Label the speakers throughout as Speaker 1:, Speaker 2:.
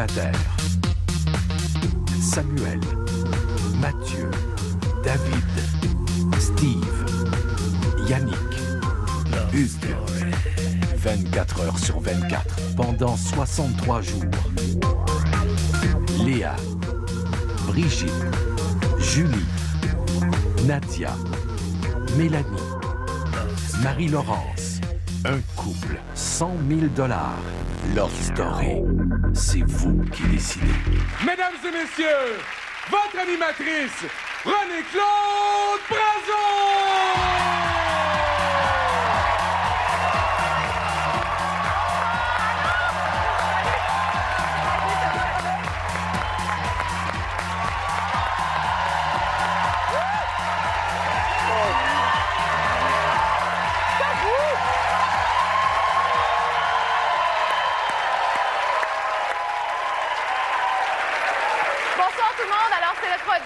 Speaker 1: célibataires. Samuel, Mathieu, David, Steve, Yannick, Hugues. 24 heures sur 24, pendant 63 jours. Léa, Brigitte, Julie, Nadia, Mélanie, Marie-Laurence. Un couple, 100 000 $. Love Story, c'est vous qui décidez.
Speaker 2: Mesdames et messieurs, votre animatrice, René-Claude Brazon!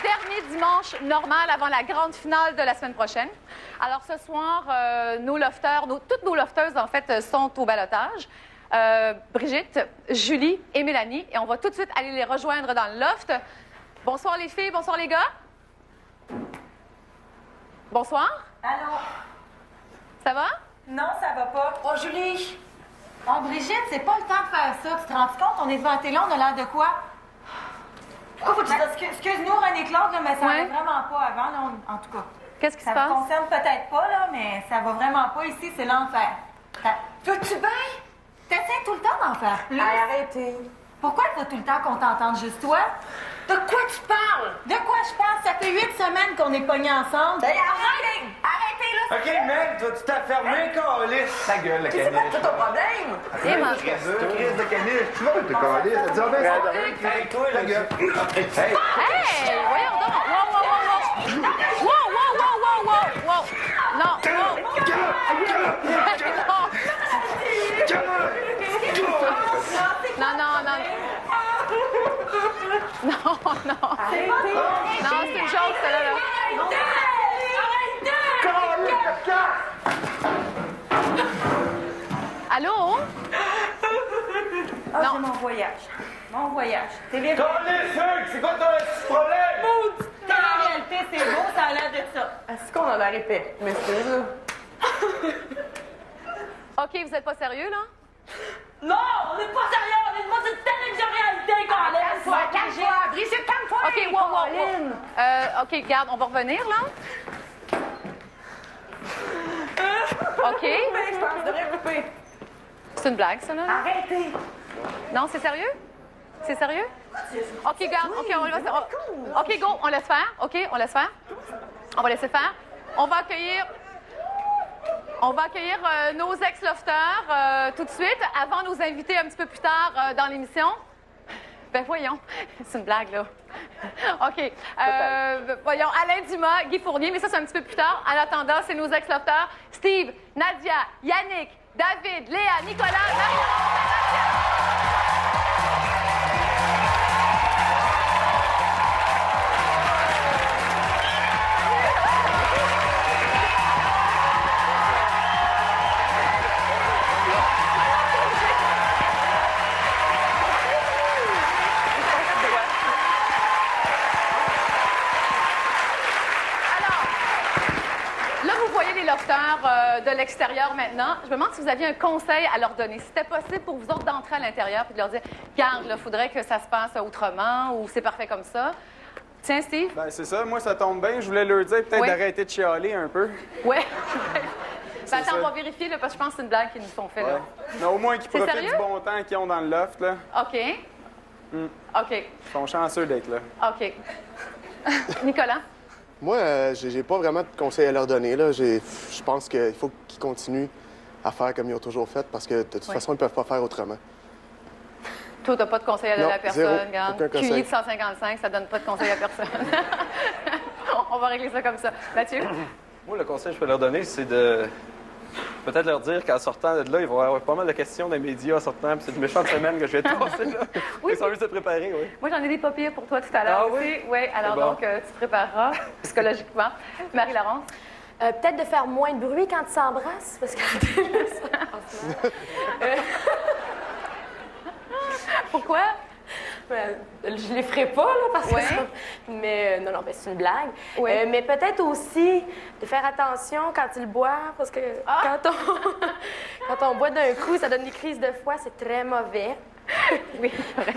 Speaker 3: Dernier dimanche normal avant la grande finale de la semaine prochaine. Alors ce soir, nos lofters, toutes nos lofteuses en fait sont au ballottage. Brigitte, Julie et Mélanie. Et on va tout de suite aller les rejoindre dans le loft. Bonsoir les filles, bonsoir les gars. Bonsoir.
Speaker 4: Allô?
Speaker 3: Ça va?
Speaker 4: Non, ça va pas. Oh, Julie! Oh, Brigitte, c'est pas le temps de faire ça. Tu te rends compte? On est devant la télé, on a l'air de quoi? Pourquoi faut que tu... Excuse-nous, René-Claude, là, mais ça va vraiment pas avant, là, en tout cas.
Speaker 3: Qu'est-ce qui se passe?
Speaker 4: Ça me concerne peut-être pas, là, mais ça va vraiment pas ici, c'est l'enfer. Veux-tu bien? T'essaies tout le temps d'en faire plus.
Speaker 5: Allez, arrêtez.
Speaker 4: Pourquoi il faut tout le temps qu'on t'entende juste toi?
Speaker 5: De quoi tu parles?
Speaker 4: De quoi je parle? Ça fait 8 semaines qu'on est pognés ensemble.
Speaker 5: Ben, arrêtez! Arrêtez, là!
Speaker 6: OK, mec, tu vas-tu t'affermer, câlisse? Ta gueule, la
Speaker 5: C'est pas
Speaker 6: caniche.
Speaker 5: tout ton problème!
Speaker 3: Et moi.
Speaker 6: Crise de caniche. Tu vas te câlisse. Ça te dit, ben, Hey, toi, ta gueule. Hey!
Speaker 3: Hey! Voyons donc! Wow! Wow! Non! Non, c'est une joke, ça, là. Allô?
Speaker 4: Ah, c'est mon voyage. Mon voyage. T'es viré.
Speaker 6: Câlisse, Hugues, c'est quoi ton petit problème?
Speaker 4: En réalité, c'est beau, ça a l'air de ça.
Speaker 5: Est-ce qu'on en a répété? M'excuse, là.
Speaker 3: OK, vous n'êtes pas sérieux, là?
Speaker 4: Non, on n'est pas sérieux, on est dans une télé-réalité,
Speaker 5: Calme-toi, calme-toi! Brigitte, calme-toi!
Speaker 3: OK, wow. OK, regarde, on va revenir, là. OK.
Speaker 5: Je pense que je devrais couper.
Speaker 3: C'est une blague, ça, là?
Speaker 5: Arrêtez!
Speaker 3: Non, c'est sérieux? C'est sérieux? OK, regarde. OK, on laisse faire. OK, go, on laisse faire. OK, on laisse faire. On va laisser faire. On va accueillir nos ex-lofters tout de suite, avant nos invités un petit peu plus tard dans l'émission. Ben voyons, c'est une blague, là. OK. Voyons, Alain Dumas, Guy Fournier, mais ça, c'est un petit peu plus tard. En attendant, c'est nos ex-lofters. Steve, Nadia, Yannick, David, Léa, Nicolas, Marie-Laurence. De l'extérieur maintenant. Je me demande si vous aviez un conseil à leur donner. Si c'était possible pour vous autres d'entrer à l'intérieur et de leur dire, garde, il faudrait que ça se passe autrement ou c'est parfait comme ça. Tiens, Steve.
Speaker 2: Ben, c'est ça. Moi, ça tombe bien. Je voulais leur dire peut-être d'arrêter de chialer un peu.
Speaker 3: Oui. Ben, attends, on va vérifier, là, parce que je pense que c'est une blague qu'ils nous font fait, là.
Speaker 2: Mais au moins qu'ils profitent
Speaker 3: sérieux?
Speaker 2: du bon temps qu'ils ont dans le loft, là.
Speaker 3: OK. OK.
Speaker 2: Ils sont chanceux d'être là.
Speaker 3: OK. Nicolas?
Speaker 7: Moi, j'ai pas vraiment de conseils à leur donner. Là. Je pense qu'il faut qu'ils continuent à faire comme ils ont toujours fait parce que de toute façon, ils peuvent pas faire autrement.
Speaker 3: Toi, t'as pas de conseil à donner
Speaker 7: Non,
Speaker 3: à personne,
Speaker 7: zéro.
Speaker 3: regarde.
Speaker 7: Aucun conseil.
Speaker 3: QI de 155, ça donne pas de conseil à personne. On va régler ça comme ça. Mathieu?
Speaker 8: Moi, le conseil que je peux leur donner, c'est de peut-être leur dire qu'en sortant de là, ils vont avoir pas mal de questions des médias en sortant. Puis c'est une méchante semaine que je vais passer là.
Speaker 3: Oui,
Speaker 8: Ils sont juste de préparer, oui.
Speaker 3: Moi, j'en ai des papiers pour toi tout à l'heure
Speaker 8: Ah oui?
Speaker 3: aussi. Oui, alors
Speaker 8: C'est bon.
Speaker 3: donc, tu te prépareras psychologiquement. Marie-Laurence?
Speaker 5: Peut-être de faire moins de bruit quand ils s'embrassent, parce que...
Speaker 3: Pourquoi?
Speaker 5: Je les ferai pas, là, parce que...
Speaker 3: Ouais.
Speaker 5: Mais non, ben, c'est une blague.
Speaker 3: Ouais.
Speaker 5: Mais peut-être aussi de faire attention quand il boit, parce que quand on boit d'un coup, ça donne des crises de foie, c'est très mauvais. Oui,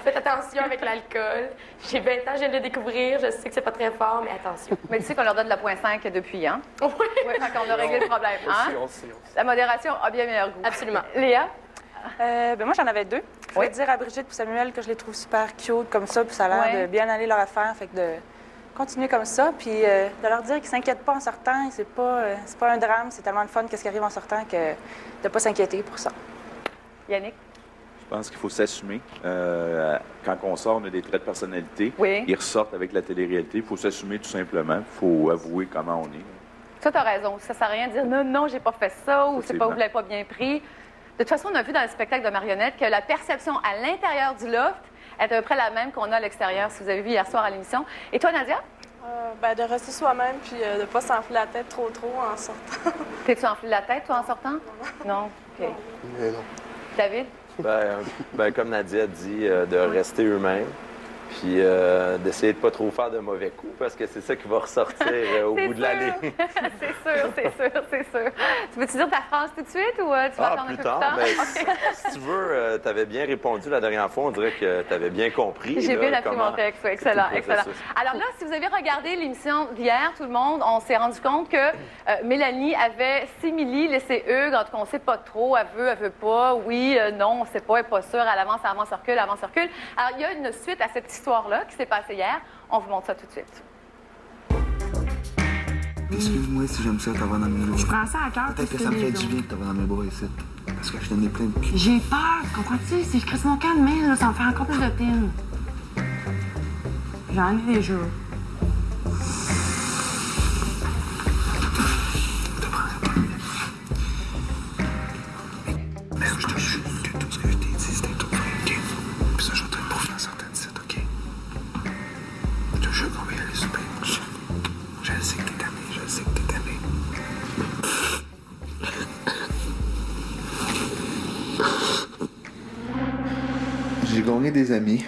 Speaker 5: faites attention avec l'alcool. J'ai 20 ans, je viens de le découvrir. Je sais que c'est pas très fort, mais attention.
Speaker 3: Mais tu sais qu'on leur donne de la 0.5 depuis, hein?
Speaker 5: Oui,
Speaker 3: Oui, fait qu'on a réglé le problème, hein?
Speaker 8: On le sait.
Speaker 3: La modération a bien meilleur goût.
Speaker 5: absolument.
Speaker 3: Léa?
Speaker 9: Ben moi, j'en avais 2. Je voulais
Speaker 3: Oui.
Speaker 9: dire à Brigitte et Samuel que je les trouve super cute comme ça, puis ça a l'air
Speaker 3: Ouais.
Speaker 9: de bien aller leur affaire, fait que de continuer comme ça, puis de leur dire qu'ils s'inquiètent pas en sortant, c'est pas un drame, c'est tellement de fun qu'est-ce qui arrive en sortant que de pas s'inquiéter pour ça.
Speaker 3: Yannick?
Speaker 10: Je pense qu'il faut s'assumer. Quand on sort, on a des traits de personnalité.
Speaker 3: Oui.
Speaker 10: Ils ressortent avec la télé-réalité. Il faut s'assumer tout simplement. Il faut avouer comment on est.
Speaker 3: Ça, t'as raison. Ça sert à rien de dire non, non, j'ai pas fait ça ou c'est pas, vous l'avez pas bien pris. De toute façon, on a vu dans le spectacle de marionnettes que la perception à l'intérieur du loft est à peu près la même qu'on a à l'extérieur, si vous avez vu hier soir à l'émission. Et toi, Nadia?
Speaker 11: Ben, de rester soi-même puis de pas s'enfler la tête trop en sortant.
Speaker 3: T'es-tu enflé la tête, toi, en sortant? Non. OK.
Speaker 7: Mais non.
Speaker 3: David?
Speaker 12: Ben, comme Nadia dit, de rester eux-mêmes, puis d'essayer de pas trop faire de mauvais coups, parce que c'est ça qui va ressortir au bout de la ligne.
Speaker 3: c'est sûr. Tu veux-tu dire ta phrase tout de suite ou tu vas attendre un peu
Speaker 12: plus tard?
Speaker 3: plus tard?
Speaker 12: Ben,
Speaker 3: OK.
Speaker 12: si tu veux, tu avais bien répondu la dernière fois, on dirait que tu avais bien compris.
Speaker 3: J'ai
Speaker 12: là,
Speaker 3: bien appris
Speaker 12: comment-
Speaker 3: mon texte, oui, excellent,
Speaker 12: tout le
Speaker 3: excellent.
Speaker 12: processus.
Speaker 3: Alors là, si vous avez regardé l'émission d'hier, tout le monde, on s'est rendu compte que Mélanie avait simili laissé Hugues. En tout cas, on ne sait pas trop. Elle veut pas. Oui, non, on ne sait pas. Elle n'est pas sûre. Elle avance, recule. Alors, il y a une suite à cette histoire-là qui s'est passée hier. On vous montre ça tout de suite.
Speaker 13: Excuse-moi si j'aime ça t'avoir dans mes bras.
Speaker 14: Je prends ça à cœur.
Speaker 13: Peut-être que ça me fait du bien de t'avoir dans mes bras ici. Parce que je t'en ai plein de pieds.
Speaker 14: J'ai peur, comprends-tu? Si je crisse mon camp demain, là, ça me fait encore plus de peine. J'en ai déjà.
Speaker 13: Mais je te jure que tout ce que je t'ai dit, c'était tout vrai, OK? Puis ça, je vais te le prouver en sortant d'ici, OK? Je te jure qu'on va y aller super. Je le sais que t'es aimé, je le sais que t'es aimé. J'ai gagné des amis,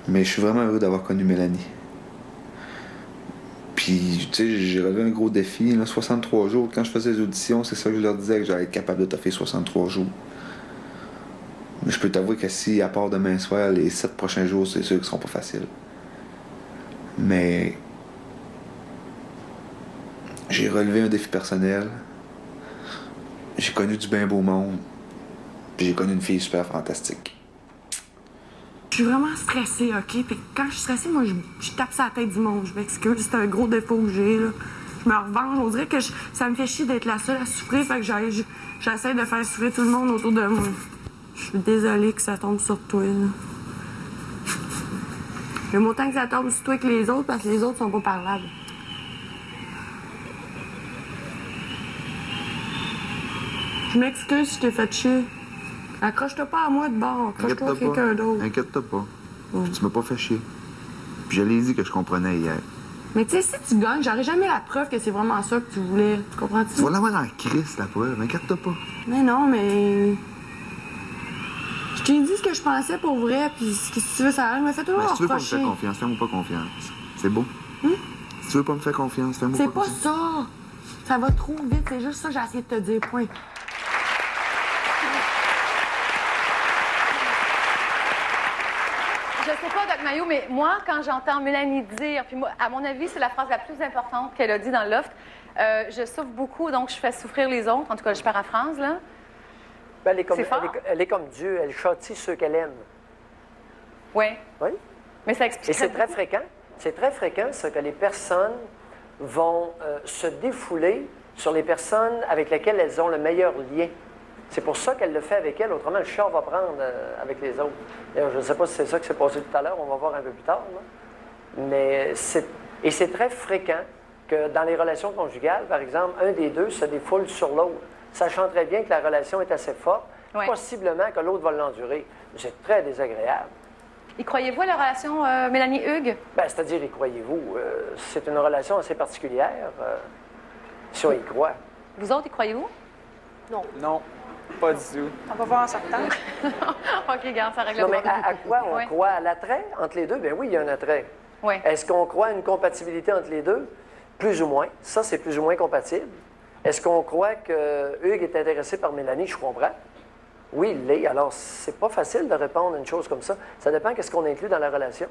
Speaker 13: mais je suis vraiment heureux d'avoir connu Mélanie. Puis, tu sais, j'ai relevé un gros défi, là, 63 jours. Quand je faisais les auditions, c'est ça que je leur disais, que j'allais être capable de toffer 63 jours. Mais je peux t'avouer que si, à part demain soir, les 7 prochains jours, c'est sûr qu'ils seront pas faciles. Mais j'ai relevé un défi personnel. J'ai connu du bien beau monde. Puis j'ai connu une fille super fantastique.
Speaker 14: Je suis vraiment stressée, OK? Puis quand je suis stressée, moi, je tape sur la tête du monde. Je m'excuse, c'est un gros défaut que j'ai, là. Je me revanche. On dirait que ça me fait chier d'être la seule à souffrir, fait que j'essaie de faire souffrir tout le monde autour de moi. Je suis désolée que ça tombe sur toi, là. J'aime autant que ça tombe sur toi que les autres, parce que les autres sont pas parlables. Je m'excuse si je t'ai fait chier. Accroche-toi pas à moi de bord, accroche-toi à quelqu'un d'autre.
Speaker 13: Inquiète-toi pas. Tu m'as pas fait chier. Puis je l'ai dit que je comprenais hier.
Speaker 14: Mais tu sais, si tu gagnes, j'aurai jamais la preuve que c'est vraiment ça que tu voulais. Tu comprends-tu?
Speaker 13: Tu vas l'avoir dans la crise, la preuve. Inquiète-toi pas.
Speaker 14: Mais non, mais... Je t'ai dit ce que je pensais pour vrai, puis ce que si tu veux savoir, je me fais toujours
Speaker 13: Mais si tu veux pas me
Speaker 14: reprocher.
Speaker 13: faire confiance, fais-moi pas confiance. C'est beau? Si tu veux pas me faire confiance, fais-moi
Speaker 14: C'est
Speaker 13: pas
Speaker 14: pas
Speaker 13: confiance.
Speaker 14: ça! Ça va trop vite, c'est juste ça que j'ai essayé de te dire, point.
Speaker 3: Je sais pas, Doc Maillot, mais moi, quand j'entends Mélanie dire, puis moi, à mon avis, c'est la phrase la plus importante qu'elle a dit dans le loft, je souffre beaucoup, donc je fais souffrir les autres. En tout cas, je paraphrase, là.
Speaker 15: Ben, elle est comme,
Speaker 3: C'est fort.
Speaker 15: elle est comme Dieu, elle châtie ceux qu'elle aime.
Speaker 3: Oui.
Speaker 15: Oui.
Speaker 3: Mais ça explique.
Speaker 15: Et c'est très fréquent. C'est très fréquent, ça, que les personnes vont se défouler sur les personnes avec lesquelles elles ont le meilleur lien. C'est pour ça qu'elle le fait avec elle, autrement le chat va prendre avec les autres. D'ailleurs, je ne sais pas si c'est ça qui s'est passé tout à l'heure, on va voir un peu plus tard. Là. Mais c'est très fréquent que dans les relations conjugales, par exemple, un des deux se défoule sur l'autre, sachant très bien que la relation est assez forte, possiblement que l'autre va l'endurer. C'est très désagréable.
Speaker 3: Y croyez-vous à la relation Mélanie-Hugues?
Speaker 15: Ben, c'est-à-dire, y croyez-vous? C'est une relation assez particulière, si on y croit.
Speaker 3: Vous autres, y croyez-vous?
Speaker 5: Non.
Speaker 8: Non.
Speaker 2: Pas du tout.
Speaker 9: On va voir en sortant.
Speaker 3: OK, garde, ça règle
Speaker 15: Non,
Speaker 3: le
Speaker 15: mais
Speaker 3: problème.
Speaker 15: à quoi on
Speaker 3: Oui.
Speaker 15: croit? À l'attrait entre les deux? Bien oui, il y a un attrait.
Speaker 3: Oui.
Speaker 15: Est-ce qu'on croit à une compatibilité entre les deux? Plus ou moins. Ça, c'est plus ou moins compatible. Est-ce qu'on croit que Hugues est intéressé par Mélanie? Je comprends. Oui, il l'est. Alors, c'est pas facile de répondre à une chose comme ça. Ça dépend qu'est-ce qu'on inclut dans la relation.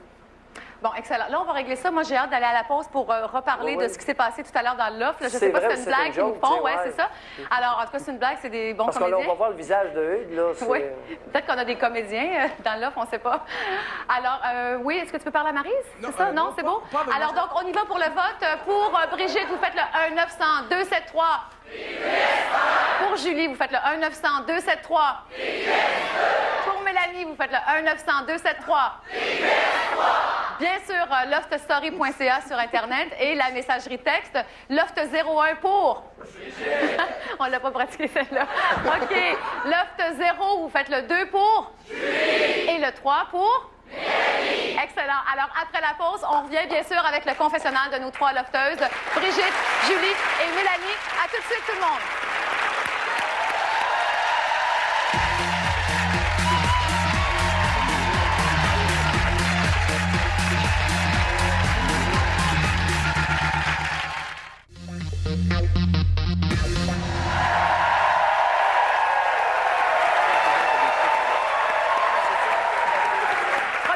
Speaker 3: Bon, excellent. Là, on va régler ça. Moi, j'ai hâte d'aller à la pause pour reparler
Speaker 15: Oui.
Speaker 3: de ce qui s'est passé tout à l'heure dans le loft. Là, je
Speaker 15: C'est
Speaker 3: sais pas
Speaker 15: vrai
Speaker 3: si c'est
Speaker 15: ou
Speaker 3: une
Speaker 15: c'est
Speaker 3: blague
Speaker 15: une
Speaker 3: qu'ils nous
Speaker 15: joke,
Speaker 3: font.
Speaker 15: tu sais,
Speaker 3: Oui,
Speaker 15: ouais.
Speaker 3: c'est ça. Alors, en tout cas, c'est une blague. C'est des bons
Speaker 15: Parce que là,
Speaker 3: comédiens.
Speaker 15: on va voir le visage de Hugues. Là, c'est-
Speaker 3: Oui. Peut-être qu'on a des comédiens dans l'offre, on ne sait pas. Alors, oui, est-ce que tu peux parler à Maryse? C'est ça? Non, c'est beau? Alors, donc, on y va pour le vote. Pour Brigitte, vous faites le 1-900-273. Pour Julie, vous faites le 1-900-273. Pour Mélanie, vous faites le 1-900-273. Bien sûr, loftstory.ca sur Internet et la messagerie texte Loft01 pour. On l'a pas pratiqué celle-là. OK. Loft 0, vous faites le 2 pour. Et le 3 pour. Excellent. Alors, après la pause, on revient bien sûr avec le confessionnal de nos 3 lofteuses, Brigitte, Julie et Mélanie. À tout de suite, tout le monde.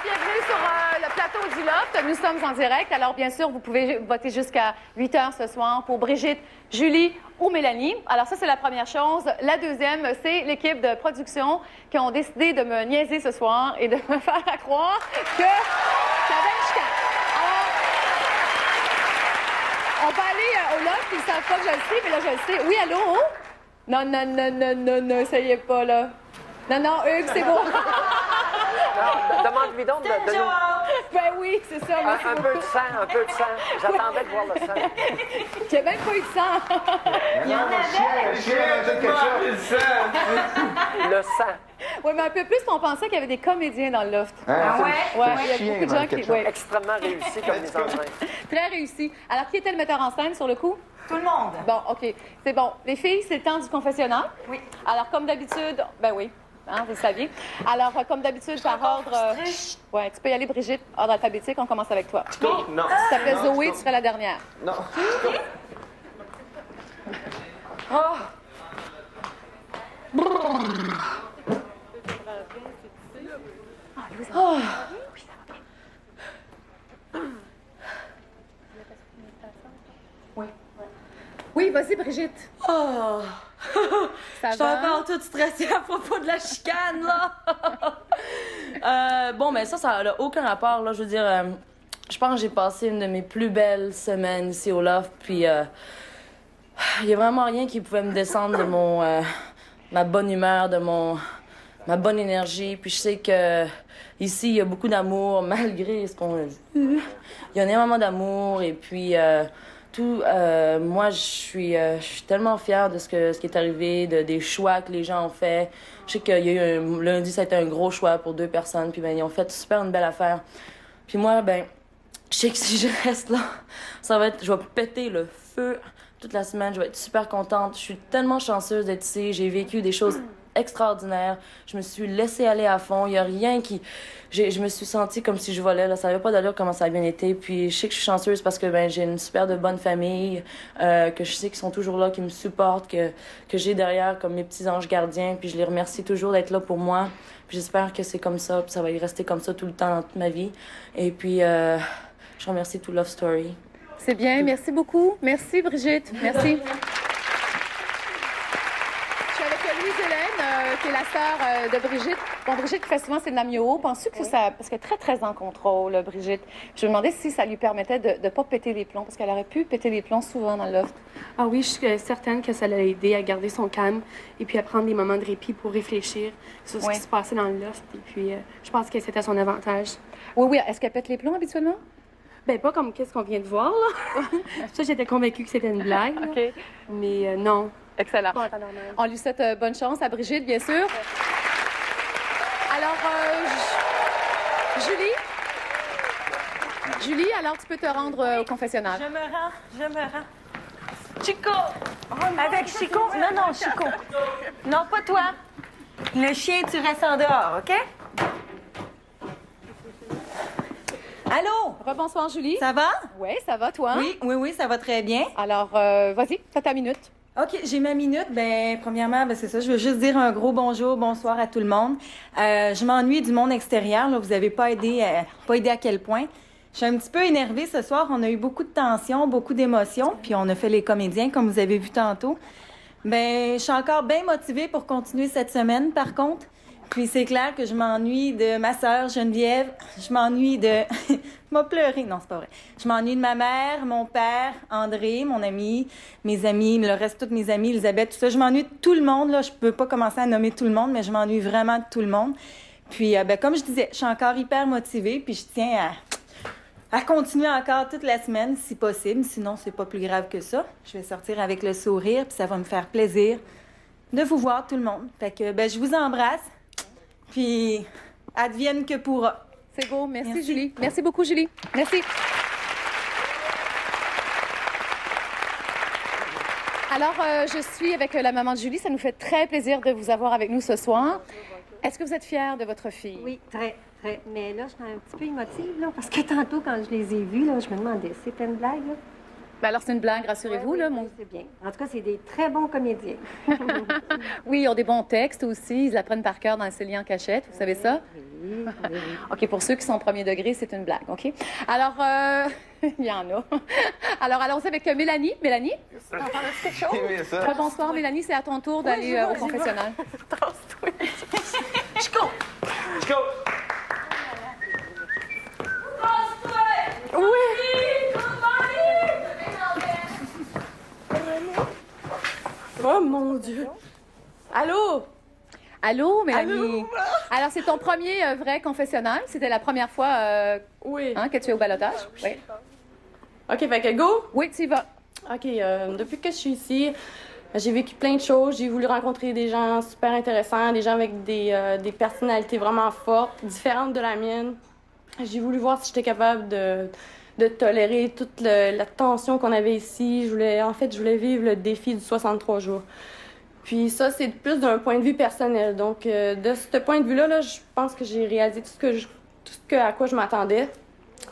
Speaker 3: Bienvenue sur le plateau du Loft. Nous sommes en direct. Alors, bien sûr, vous pouvez voter jusqu'à 8 h ce soir pour Brigitte, Julie ou Mélanie. Alors, ça, c'est la première chose. La deuxième, c'est l'équipe de production qui ont décidé de me niaiser ce soir et de me faire croire que j'avais une chicane. Alors, on peut aller au Loft, ils ne savent pas que je le sais, mais là, je le sais. Oui, allô? Non, non, non, non, non, non, essayez pas, là. Non, non, Hugues, c'est bon.
Speaker 15: Demande-lui donc de nous...
Speaker 3: Ben oui, c'est ça.
Speaker 15: Un peu de sang, un peu de sang. J'attendais de voir le sang.
Speaker 3: J'ai même pas eu de sang.
Speaker 4: Il y en avait.
Speaker 15: Le sang.
Speaker 3: Oui, mais un peu plus, on pensait qu'il y avait des comédiens dans le loft.
Speaker 15: Ah ouais?
Speaker 3: Ouais, il y a beaucoup de gens qui... Ouais.
Speaker 15: Extrêmement réussi comme mise en scène.
Speaker 3: Très réussi. Alors, qui était le metteur en scène sur le coup?
Speaker 4: Tout le monde.
Speaker 3: Bon, OK. C'est bon. Les filles, c'est le temps du confessionnal.
Speaker 4: Oui.
Speaker 3: Alors, comme d'habitude... Ben oui. Hein, vous le saviez. Alors, comme d'habitude, par ordre... ouais, tu peux y aller, Brigitte. Ordre alphabétique, on commence avec toi.
Speaker 2: Non.
Speaker 3: Si tu t'appelles Zoé, tu serais la dernière.
Speaker 2: Non.
Speaker 3: Oh. Oh. Oui. Oui, vas-y, Brigitte.
Speaker 16: Oh!
Speaker 3: Ça
Speaker 16: Je suis
Speaker 3: va?
Speaker 16: encore toute stressée à propos de la chicane, là! Bon, mais ça n'a aucun rapport, là. Je veux dire, je pense que j'ai passé une de mes plus belles semaines ici au Loft, puis il n'y a vraiment rien qui pouvait me descendre de ma bonne humeur, de ma bonne énergie. Puis je sais que ici, il y a beaucoup d'amour, malgré ce qu'on a vu. Il y a énormément d'amour, et puis... moi, je suis tellement fière de ce qui est arrivé, des choix que les gens ont fait. Je sais qu'il y a eu lundi, ça a été un gros choix pour 2 personnes, puis ben, ils ont fait super une belle affaire. Puis moi, ben, je sais que si je reste là, je vais péter le feu toute la semaine, je vais être super contente. Je suis tellement chanceuse d'être ici, j'ai vécu des choses extraordinaires. Je me suis laissée aller à fond. Il n'y a rien qui... Je me suis sentie comme si je volais. Là. Ça n'avait pas d'allure comment ça a bien été. Puis je sais que je suis chanceuse parce que ben, j'ai une super de bonne famille, que je sais qu'ils sont toujours là, qui me supportent, que j'ai derrière comme mes petits anges gardiens. Puis je les remercie toujours d'être là pour moi. Puis j'espère que c'est comme ça, puis ça va y rester comme ça tout le temps dans toute ma vie. Et puis je remercie tout Love Story.
Speaker 3: C'est bien, merci beaucoup. Merci, Brigitte. Merci. Qui est la sœur de Brigitte. Bon, Brigitte qui fait souvent ses namio. Penses-tu que ça... Parce qu'elle est très, très en contrôle, Brigitte. Je me demandais si ça lui permettait de ne pas péter les plombs, parce qu'elle aurait pu péter les plombs souvent dans le loft.
Speaker 17: Ah oui, je suis certaine que ça l'a aidé à garder son calme et puis à prendre des moments de répit pour réfléchir sur ce qui se passait dans le loft. Et puis, je pense que c'était son avantage.
Speaker 3: Oui, oui. Est-ce qu'elle pète les plombs habituellement?
Speaker 17: Ben pas comme qu'est-ce qu'on vient de voir, là. Ça, j'étais convaincue que c'était une blague.
Speaker 3: OK.
Speaker 17: Mais non.
Speaker 3: Excellent. On lui souhaite bonne chance à Brigitte, bien sûr. Alors, Julie, alors tu peux te rendre au confessionnal.
Speaker 4: Je me rends. Chico! Avec Chico? Non, Chico. Non, pas toi. Le chien, tu restes en dehors, OK? Allô?
Speaker 3: Rebonsoir, Julie.
Speaker 4: Ça va?
Speaker 3: Oui, ça va, toi?
Speaker 4: Oui, ça va très bien.
Speaker 3: Alors, vas-y, t'as ta minute.
Speaker 4: OK, j'ai ma minute. Premièrement, c'est ça. Je veux juste dire un gros bonjour, bonsoir à tout le monde. Je m'ennuie du monde extérieur. Là. Vous n'avez pas aidé à quel point. Je suis un petit peu énervée ce soir. On a eu beaucoup de tensions, beaucoup d'émotions, puis on a fait les comédiens, comme vous avez vu tantôt. Je suis encore bien motivée pour continuer cette semaine, par contre. Puis c'est clair que je m'ennuie de ma sœur Geneviève. Je m'ennuie de... Je vais pleurer. Non, c'est pas vrai. Je m'ennuie de ma mère, mon père, André, mon ami, mes amis, le reste, toutes mes amies, Elisabeth, tout ça. Je m'ennuie de tout le monde. Là. Je peux pas commencer à nommer tout le monde, mais je m'ennuie vraiment de tout le monde. Puis, comme je disais, je suis encore hyper motivée, puis je tiens à continuer encore toute la semaine, si possible. Sinon, c'est pas plus grave que ça. Je vais sortir avec le sourire, puis ça va me faire plaisir de vous voir, tout le monde. Fait que, je vous embrasse. Puis, advienne que pourra.
Speaker 3: C'est beau. Merci, Julie. Merci beaucoup, Julie. Merci. Alors, je suis avec la maman de Julie. Ça nous fait très plaisir de vous avoir avec nous ce soir. Est-ce que vous êtes fière de votre fille?
Speaker 18: Oui, très, très. Mais là, je suis un petit peu émotive, là, parce que tantôt, quand je les ai vus, là, je me demandais, c'est plein de blagues, là?
Speaker 3: Alors, c'est une blague, rassurez-vous.
Speaker 18: Oui,
Speaker 3: là,
Speaker 18: oui, c'est bien. En tout cas, c'est des très bons comédiens.
Speaker 3: Oui, ils ont des bons textes aussi. Ils apprennent par cœur dans le lit en cachette. Vous savez ça?
Speaker 18: Oui.
Speaker 3: OK, pour ceux qui sont au premier degré, c'est une blague, OK? Alors, il y en a. Alors, allons-y avec Mélanie. Mélanie? On parle de quelque chose? Bonsoir, Mélanie. C'est à ton tour d'aller au confessionnal.
Speaker 4: Chico!
Speaker 11: Chico!
Speaker 4: Oui!
Speaker 11: Oh mon Dieu!
Speaker 3: Allô? Allô, Mélanie? Allô? Alors, c'est ton premier vrai confessionnal. C'était la première fois que tu es au ballottage? Oui.
Speaker 11: OK, fait que go?
Speaker 3: Oui, tu y vas.
Speaker 11: OK, depuis que je suis ici, j'ai vécu plein de choses. J'ai voulu rencontrer des gens super intéressants, des gens avec des personnalités vraiment fortes, différentes de la mienne. J'ai voulu voir si j'étais capable de tolérer toute la tension qu'on avait ici. Je voulais vivre le défi du 63 jours. Puis ça, c'est plus d'un point de vue personnel. Donc, de ce point de vue-là, je pense que j'ai réalisé tout ce à quoi je m'attendais.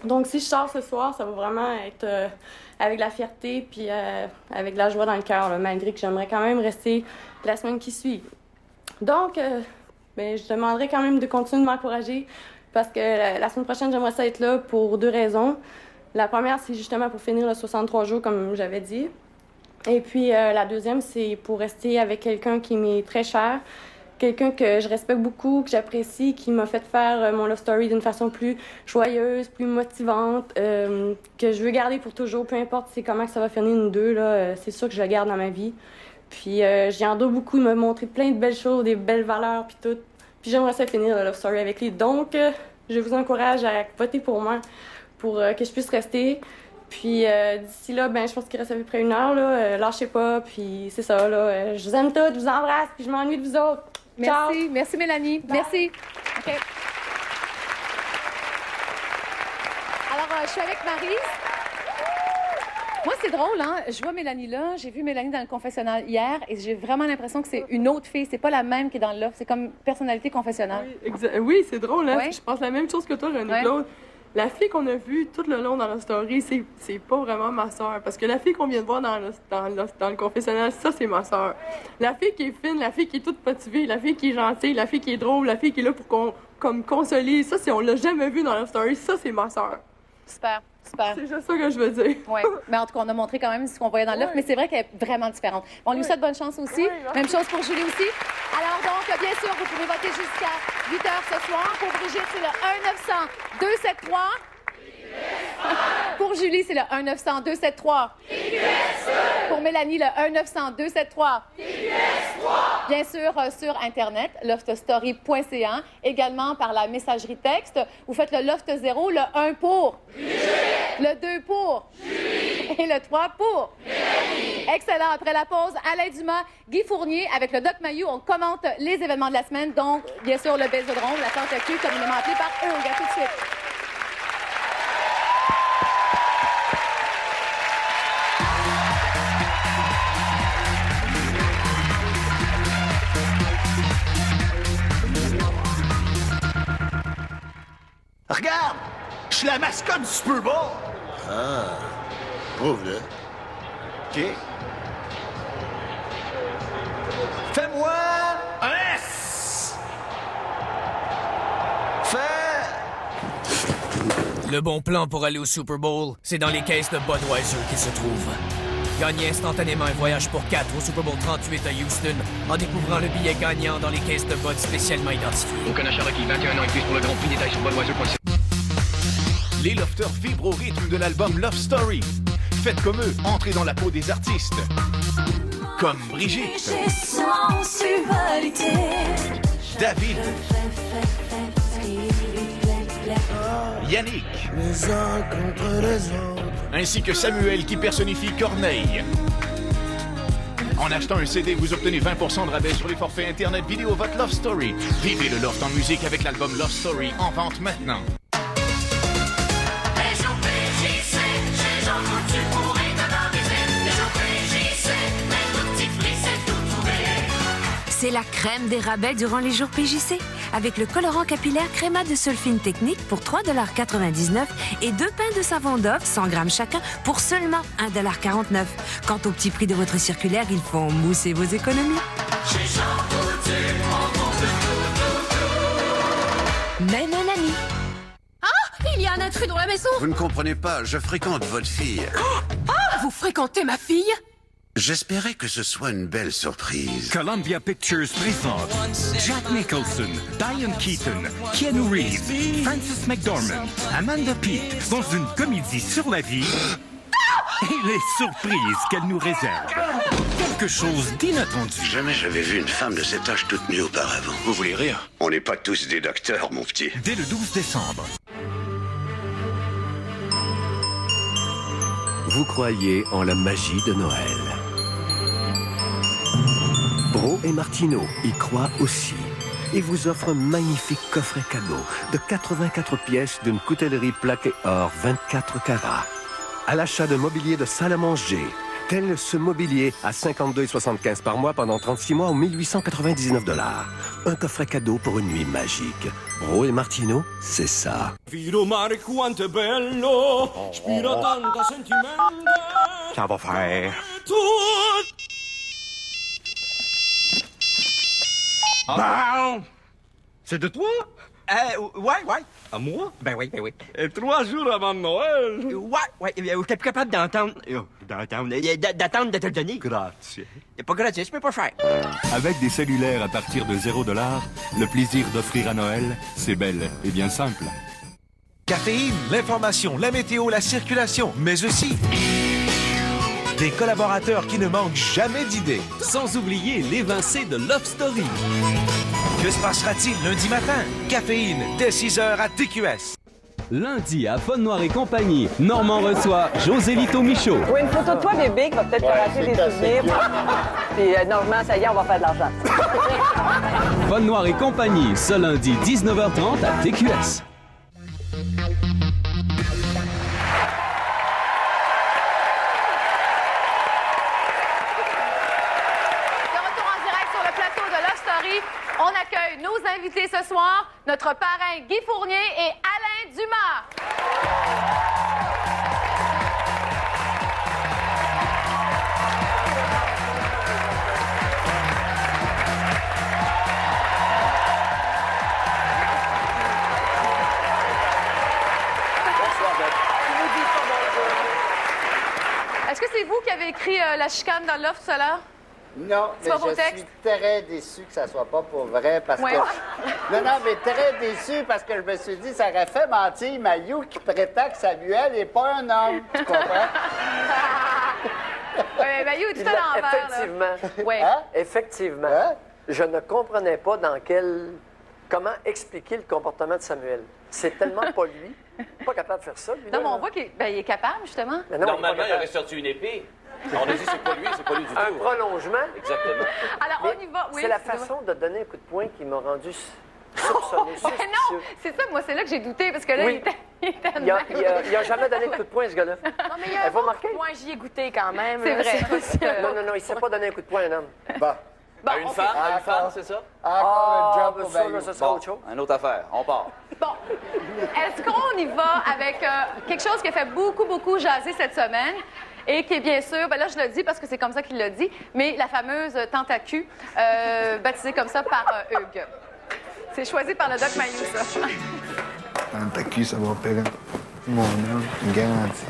Speaker 11: Donc, si je sors ce soir, ça va vraiment être avec la fierté puis avec la joie dans le cœur, malgré que j'aimerais quand même rester la semaine qui suit. Donc, je demanderais quand même de continuer de m'encourager parce que la semaine prochaine, j'aimerais ça être là pour 2 raisons. La première, c'est justement pour finir le 63 jours, comme j'avais dit. Et puis, la deuxième, c'est pour rester avec quelqu'un qui m'est très cher, quelqu'un que je respecte beaucoup, que j'apprécie, qui m'a fait faire mon love story d'une façon plus joyeuse, plus motivante, que je veux garder pour toujours, peu importe c'est comment que ça va finir nous deux, là, c'est sûr que je la garde dans ma vie. Puis, j'ai en dos beaucoup de me montrer plein de belles choses, des belles valeurs, puis tout. Puis, j'aimerais ça finir le love story avec lui. Donc, je vous encourage à voter pour moi, pour que je puisse rester. Puis d'ici là, je pense qu'il reste à peu près 1 heure, là. Lâchez pas, puis c'est ça, là. Je vous aime toutes, je vous embrasse, puis je m'ennuie de vous autres. Ciao.
Speaker 3: Merci Mélanie. Bye. Merci. OK. Alors, je suis avec Maryse. Moi, c'est drôle, hein? Je vois Mélanie là. J'ai vu Mélanie dans le confessionnal hier et j'ai vraiment l'impression que c'est une autre fille. C'est pas la même qui est dans le loft. C'est comme personnalité confessionnale.
Speaker 11: Oui, c'est drôle, hein?
Speaker 3: Ouais.
Speaker 11: Je pense la même chose que toi, René-Claude. La fille qu'on a vue tout le long dans la story, c'est pas vraiment ma soeur. Parce que la fille qu'on vient de voir dans le confessionnal, ça, c'est ma soeur. La fille qui est fine, la fille qui est toute motivée, la fille qui est gentille, la fille qui est drôle, la fille qui est là pour comme consoler, ça, on l'a jamais vu dans la story, ça, c'est ma soeur.
Speaker 3: Super. Super.
Speaker 11: C'est juste ça que je veux dire.
Speaker 3: Oui, mais en tout cas, on a montré quand même ce qu'on voyait dans l'œuf, mais c'est vrai qu'elle est vraiment différente. On lui souhaite bonne chance aussi. Même chose pour Julie aussi. Alors donc, bien sûr, vous pouvez voter jusqu'à 8 h ce soir. Pour Brigitte, c'est le 1-900-273. Pour Julie, c'est le 1-900-273. Pour Mélanie, le 1-900-273. Bien sûr, sur Internet, loftstory.ca. Également par la messagerie texte. Vous faites le Loft 0, le 1 pour. Le 2 pour. Et le 3 pour. Excellent. Après la pause, Alain Dumas, Guy Fournier, avec le Doc Mayou, on commente les événements de la semaine. Donc, bien sûr, le Bésodrome, la tente cul, communément appelée par eux. À tout de suite.
Speaker 19: Regarde! Je suis la mascotte du Super Bowl!
Speaker 6: Ah, prouve-le.
Speaker 19: OK. Fais-moi un S!
Speaker 20: Le bon plan pour aller au Super Bowl, c'est dans les caisses de Budweiser qu'il se trouve. Gagnez instantanément un voyage pour 4 au Super Bowl 38 à Houston en découvrant le billet gagnant dans les caisses de Bud spécialement identifiées.
Speaker 21: Aucun achat requis, 21 ans et plus pour le Grand Prix, détails sur Budweiser.ca.
Speaker 19: Les lofters vibrent au rythme de l'album Love Story. Faites comme eux, entrez dans la peau des artistes. Comme Brigitte, David, Yannick,
Speaker 22: les uns contre les autres,
Speaker 19: ainsi que Samuel qui personnifie Corneille. En achetant un CD, vous obtenez 20% de rabais sur les forfaits Internet vidéo Votre Love Story. Vivez le loft en musique avec l'album Love Story en vente maintenant.
Speaker 23: C'est la crème des rabais durant les jours PJC. Avec le colorant capillaire Créma de Sulfine Technique pour 3,99 $ et 2 pains de savon Dove, 100 grammes chacun, pour seulement 1,49 $. Quant au petit prix de votre circulaire, ils font mousser vos économies. Même un ami.
Speaker 24: Ah! Il y a un intrus dans la maison!
Speaker 25: Vous ne comprenez pas, je fréquente votre fille.
Speaker 24: Ah! Vous fréquentez ma fille?
Speaker 25: J'espérais que ce soit une belle surprise.
Speaker 26: Columbia Pictures présente Jack Nicholson, Diane Keaton, Keanu Reeves, Frances McDormand, Amanda Peet dans une comédie sur la vie et les surprises qu'elle nous réserve. Quelque chose d'inattendu.
Speaker 25: Jamais j'avais vu une femme de cet âge toute nue auparavant.
Speaker 26: Vous voulez rire?
Speaker 25: On n'est pas tous des docteurs, mon petit.
Speaker 26: Dès le 12 décembre.
Speaker 1: Vous croyez en la magie de Noël. Bro et Martineau y croient aussi et vous offrent un magnifique coffret cadeau de 84 pièces d'une coutellerie plaquée or 24 carats. À l'achat de mobilier de salle à manger, tel ce mobilier à 52,75 par mois pendant 36 mois ou 1899 $. Un coffret cadeau pour une nuit magique. Bro et Martineau, c'est ça.
Speaker 26: Ça va faire.
Speaker 27: Bon! C'est de toi? Ouais. À moi? Ben oui. 3 jours avant Noël? Ouais. T'es plus capable d'attendre de te le donner.
Speaker 26: Grazie.
Speaker 27: Pas gratis, mais pas cher.
Speaker 26: Avec des cellulaires à partir de $0, le plaisir d'offrir à Noël, c'est belle et bien simple.
Speaker 28: Caféine, l'information, la météo, la circulation, mais aussi des collaborateurs qui ne manquent jamais d'idées.
Speaker 29: Sans oublier l'évincé de Love Story.
Speaker 28: Que se passera-t-il lundi matin? Caféine, dès 6h à TQS.
Speaker 29: Lundi, à Fun Noir et compagnie, Normand reçoit José Lito Michaud.
Speaker 30: Oui, une photo de toi, bébé, qui va peut-être te rappeler des souvenirs. Puis, Normand, ça y est, on va faire de l'argent.
Speaker 29: Fun Noir et compagnie, ce lundi, 19h30 à TQS.
Speaker 3: On accueille nos invités ce soir, notre parrain Guy Fournier et Alain Dumas. Est-ce que c'est vous qui avez écrit la chicane dans l'offre tout à l'heure?
Speaker 31: Non, mais je suis très déçu que ça soit pas pour vrai parce que... Non, mais très déçu parce que je me suis dit, ça aurait fait mentir Maillot qui prétend que Samuel n'est pas un homme. Tu comprends?
Speaker 3: Oui, Maillot est tout à l'envers.
Speaker 15: Effectivement.
Speaker 3: Ouais.
Speaker 15: Effectivement. Je ne comprenais pas comment expliquer le comportement de Samuel. C'est tellement pas lui. Pas capable de faire ça, lui.
Speaker 3: Non, mais on voit qu'il est capable, justement.
Speaker 12: Normalement, il aurait sorti une épée. On a dit c'est pas lui du tout.
Speaker 15: Un prolongement.
Speaker 12: Exactement.
Speaker 3: Alors, on y va. Oui,
Speaker 15: c'est la façon de donner un coup de poing qui m'a rendu soupçonné, suspicieux.
Speaker 3: Non, c'est ça, moi, c'est là que j'ai douté, parce que là, il était
Speaker 15: il a jamais donné de coup de poing, ce gars-là.
Speaker 5: Non, mais il y a un coup de poing, j'y ai goûté quand même.
Speaker 3: C'est vrai.
Speaker 15: Non, il ne s'est pas donné un coup de poing, un homme.
Speaker 31: Bon.
Speaker 3: Bon,
Speaker 2: À une femme, c'est ça?
Speaker 31: Encore un job pour
Speaker 15: ça,
Speaker 31: Bayou.
Speaker 15: là, ça sera
Speaker 2: Bon,
Speaker 15: autre chose.
Speaker 2: une autre affaire. On part.
Speaker 3: Bon. Est-ce qu'on y va avec quelque chose qui a fait beaucoup jaser cette semaine et qui est bien sûr, ben là je le dis parce que c'est comme ça qu'il l'a dit, mais la fameuse tente à cul, baptisée comme ça par Hugues. C'est choisi par le Doc Mayou, ça.
Speaker 6: Tente à cul, ça va opérer. Mon homme, garanti.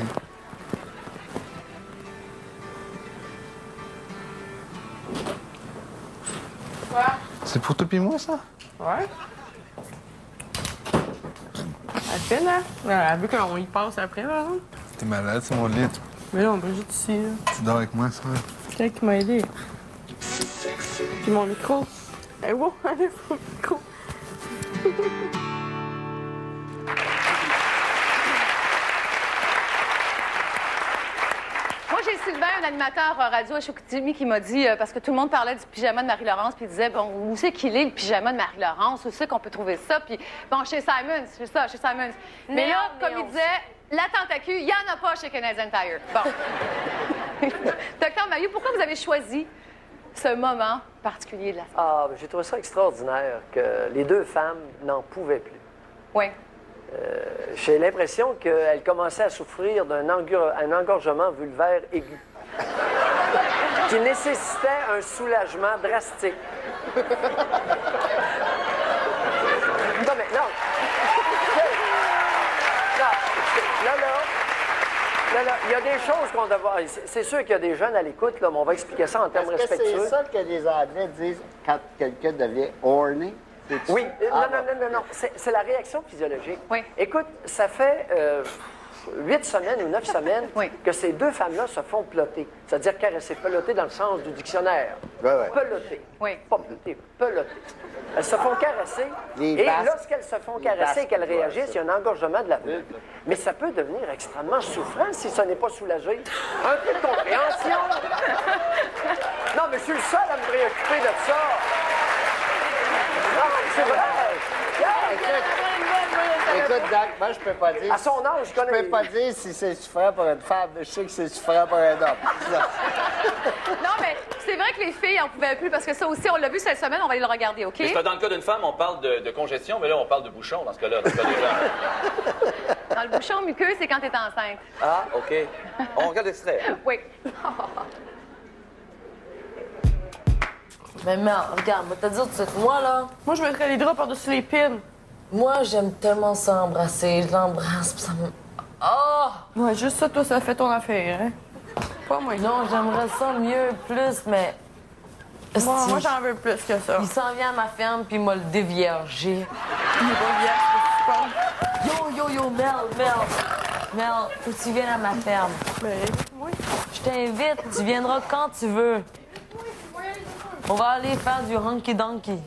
Speaker 11: Quoi?
Speaker 6: C'est pour toi pis moi, ça?
Speaker 11: Ouais. Elle fait, hein? Elle a vu qu'on y passe après, là.
Speaker 6: T'es malade, c'est mon lit.
Speaker 11: Mais là, on peut juste ici, là.
Speaker 6: Tu dors avec moi, ça?
Speaker 11: C'est elle qui m'a aidé. Puis mon micro. Eh wow, allez, mon micro.
Speaker 3: Moi, j'ai Sylvain, un animateur radio à Chicoutimi, qui m'a dit, parce que tout le monde parlait du pyjama de Marie-Laurence, puis il disait, bon, où c'est qu'il est, le pyjama de Marie-Laurence? Où c'est qu'on peut trouver ça? Puis, bon, chez Simons, c'est ça, chez Simons. Mais là, comme il disait, la tente à cul, il n'y en a pas chez Canadian Tire. Bon. Docteur Mayou, pourquoi vous avez choisi ce moment particulier de la semaine?
Speaker 15: Ah, j'ai trouvé ça extraordinaire que les deux femmes n'en pouvaient plus.
Speaker 3: Oui.
Speaker 15: J'ai l'impression qu'elles commençaient à souffrir d'un engorgement vulvaire aigu qui nécessitait un soulagement drastique. Non, mais non. Là, il y a des choses qu'on doit voir. C'est sûr qu'il y a des jeunes à l'écoute, là, mais on va expliquer ça en termes respectueux.
Speaker 31: Est-ce que c'est ça que les Anglais disent quand quelqu'un devient horny?
Speaker 15: Oui. Non. C'est la réaction physiologique.
Speaker 3: Oui.
Speaker 15: Écoute, ça fait 8 semaines ou 9 semaines que ces deux femmes-là se font plotter. C'est-à-dire caresser. Peloter dans le sens du dictionnaire.
Speaker 31: Ouais.
Speaker 15: Peloter.
Speaker 3: Oui.
Speaker 15: Pas ploter, peloter. Elles se font caresser. Et lorsqu'elles se font caresser et qu'elles réagissent, il y a un engorgement de la vulve. Mais ça peut devenir extrêmement souffrant si ça n'est pas soulagé. Un peu de compréhension. Non, mais je suis le seul à me préoccuper de ça. Non, c'est vrai.
Speaker 31: Écoute, Doc, moi, je peux pas dire...
Speaker 15: À son âge, je connais...
Speaker 31: Je peux pas dire si c'est souffrant pour une femme, mais je sais que c'est souffrant pour un homme.
Speaker 3: Non, mais c'est vrai que les filles n'en pouvaient plus, parce que ça aussi, on l'a vu cette semaine, on va aller le regarder, OK?
Speaker 2: Mais dans le cas d'une femme, on parle de congestion, mais là, on parle de bouchon dans ce cas-là. Dans le cas des gens.
Speaker 3: Dans le bouchon muqueux, c'est quand t'es enceinte.
Speaker 2: Ah, OK. On regarde l'extrait.
Speaker 3: Oui.
Speaker 4: Mais merde, regarde, moi, t'as dit tout de suite, moi, là...
Speaker 11: Moi, je mettrais les draps par-dessus les pins.
Speaker 4: Moi, j'aime tellement ça embrasser. Je l'embrasse, puis ça me... Oh!
Speaker 11: Ouais, juste ça, toi, ça fait ton affaire, hein? Pas moi.
Speaker 4: Non, j'aimerais ça mieux, plus, mais...
Speaker 11: Moi, j'en veux plus que ça.
Speaker 4: Il s'en vient à ma ferme, puis il m'a le déviergé.
Speaker 11: Il va vierge,
Speaker 4: Yo, Mel, faut que tu viennes à ma ferme.
Speaker 11: Ben, oui.
Speaker 4: Je t'invite, tu viendras quand tu veux. On va aller faire du honky-donkey.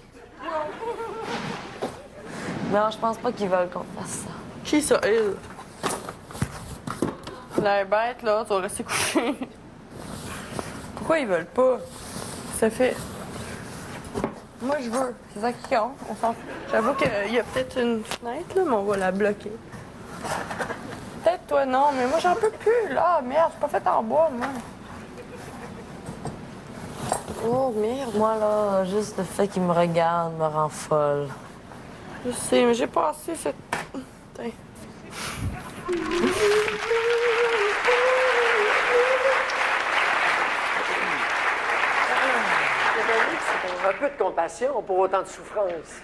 Speaker 4: Non, je pense pas qu'ils veulent qu'on fasse ça.
Speaker 11: Qui ça, elle? La bête, là, tu vas rester couché. Pourquoi ils veulent pas? Ça fait... Moi, je veux. C'est ça qui compte. On s'en fout. J'avoue qu'il y a peut-être une fenêtre, là, mais on va la bloquer. Peut-être toi, non, mais moi, j'en peux plus, là. Merde, c'est pas fait en bois, moi.
Speaker 4: Oh, merde. Moi, là, juste le fait qu'il me regarde me rend folle.
Speaker 11: Je sais, mais j'ai passé cette... Putain.
Speaker 15: Un peu de compassion pour autant de souffrance.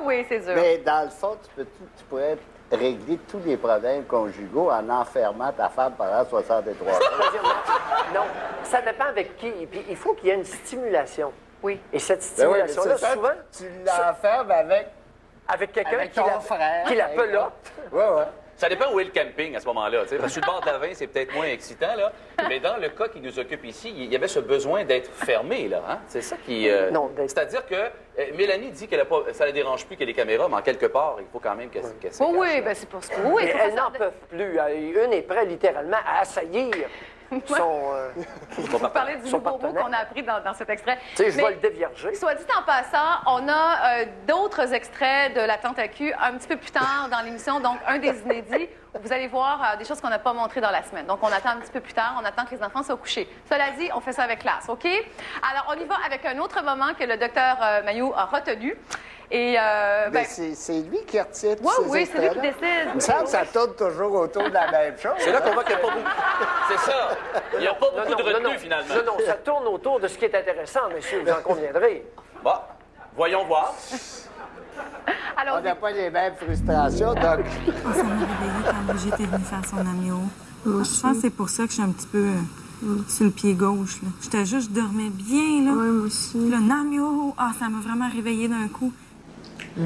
Speaker 3: Oui, c'est sûr.
Speaker 31: Mais dans le fond, tu pourrais régler tous les problèmes conjugaux en enfermant ta femme pendant 63 heures.
Speaker 15: Non, ça dépend avec qui. Puis il faut qu'il y ait une stimulation.
Speaker 3: Oui.
Speaker 15: Et cette stimulation-là, souvent...
Speaker 31: Tu l'enfermes avec
Speaker 15: quelqu'un
Speaker 31: frère,
Speaker 15: qui la pelote.
Speaker 31: Oui.
Speaker 2: Ça dépend où est le camping à ce moment-là. Parce que sur le bord de la Vin, c'est peut-être moins excitant, là. Mais dans le cas qui nous occupe ici, il y avait ce besoin d'être fermé, là. Hein? C'est ça qui... C'est-à-dire que Mélanie dit qu'elle a pas, ça ne la dérange plus que les caméras, mais en quelque part, il faut quand même qu'elle
Speaker 3: Oui, bien c'est pour ce que... Oui,
Speaker 15: elles n'en peuvent plus. Une est prête littéralement à assaillir
Speaker 3: Vous parlez du nouveau mot qu'on a appris dans cet extrait.
Speaker 15: Tu sais, je vais le dévierger.
Speaker 3: Soit dit en passant, on a d'autres extraits de la Tente à cul un petit peu plus tard dans l'émission, donc un des inédits. Vous allez voir des choses qu'on n'a pas montrées dans la semaine. Donc, on attend un petit peu plus tard, on attend que les enfants soient couchés. Cela dit, on fait ça avec classe, OK? Alors, on y va avec un autre moment que le docteur Mailloux a retenu. Et,
Speaker 31: c'est lui qui retire tous ces
Speaker 3: oui, c'est lui qui décide.
Speaker 31: Il me semble que ça tourne toujours autour de la même chose.
Speaker 2: C'est là qu'on voit qu'il n'y a pas beaucoup... C'est ça. Il n'y a pas beaucoup de retenue, finalement.
Speaker 15: Non, ça tourne autour de ce qui est intéressant, monsieur, vous en conviendrez.
Speaker 2: Bon, voyons voir.
Speaker 3: Alors,
Speaker 31: on n'a pas les mêmes frustrations, donc...
Speaker 7: Ça m'a réveillée quand Brigitte est venue faire son amio. Je pense que c'est pour ça que je suis un petit peu sur le pied gauche. Je dormais bien, là.
Speaker 11: Oui, moi aussi.
Speaker 7: Le namio, ça m'a vraiment réveillée d'un coup. Tu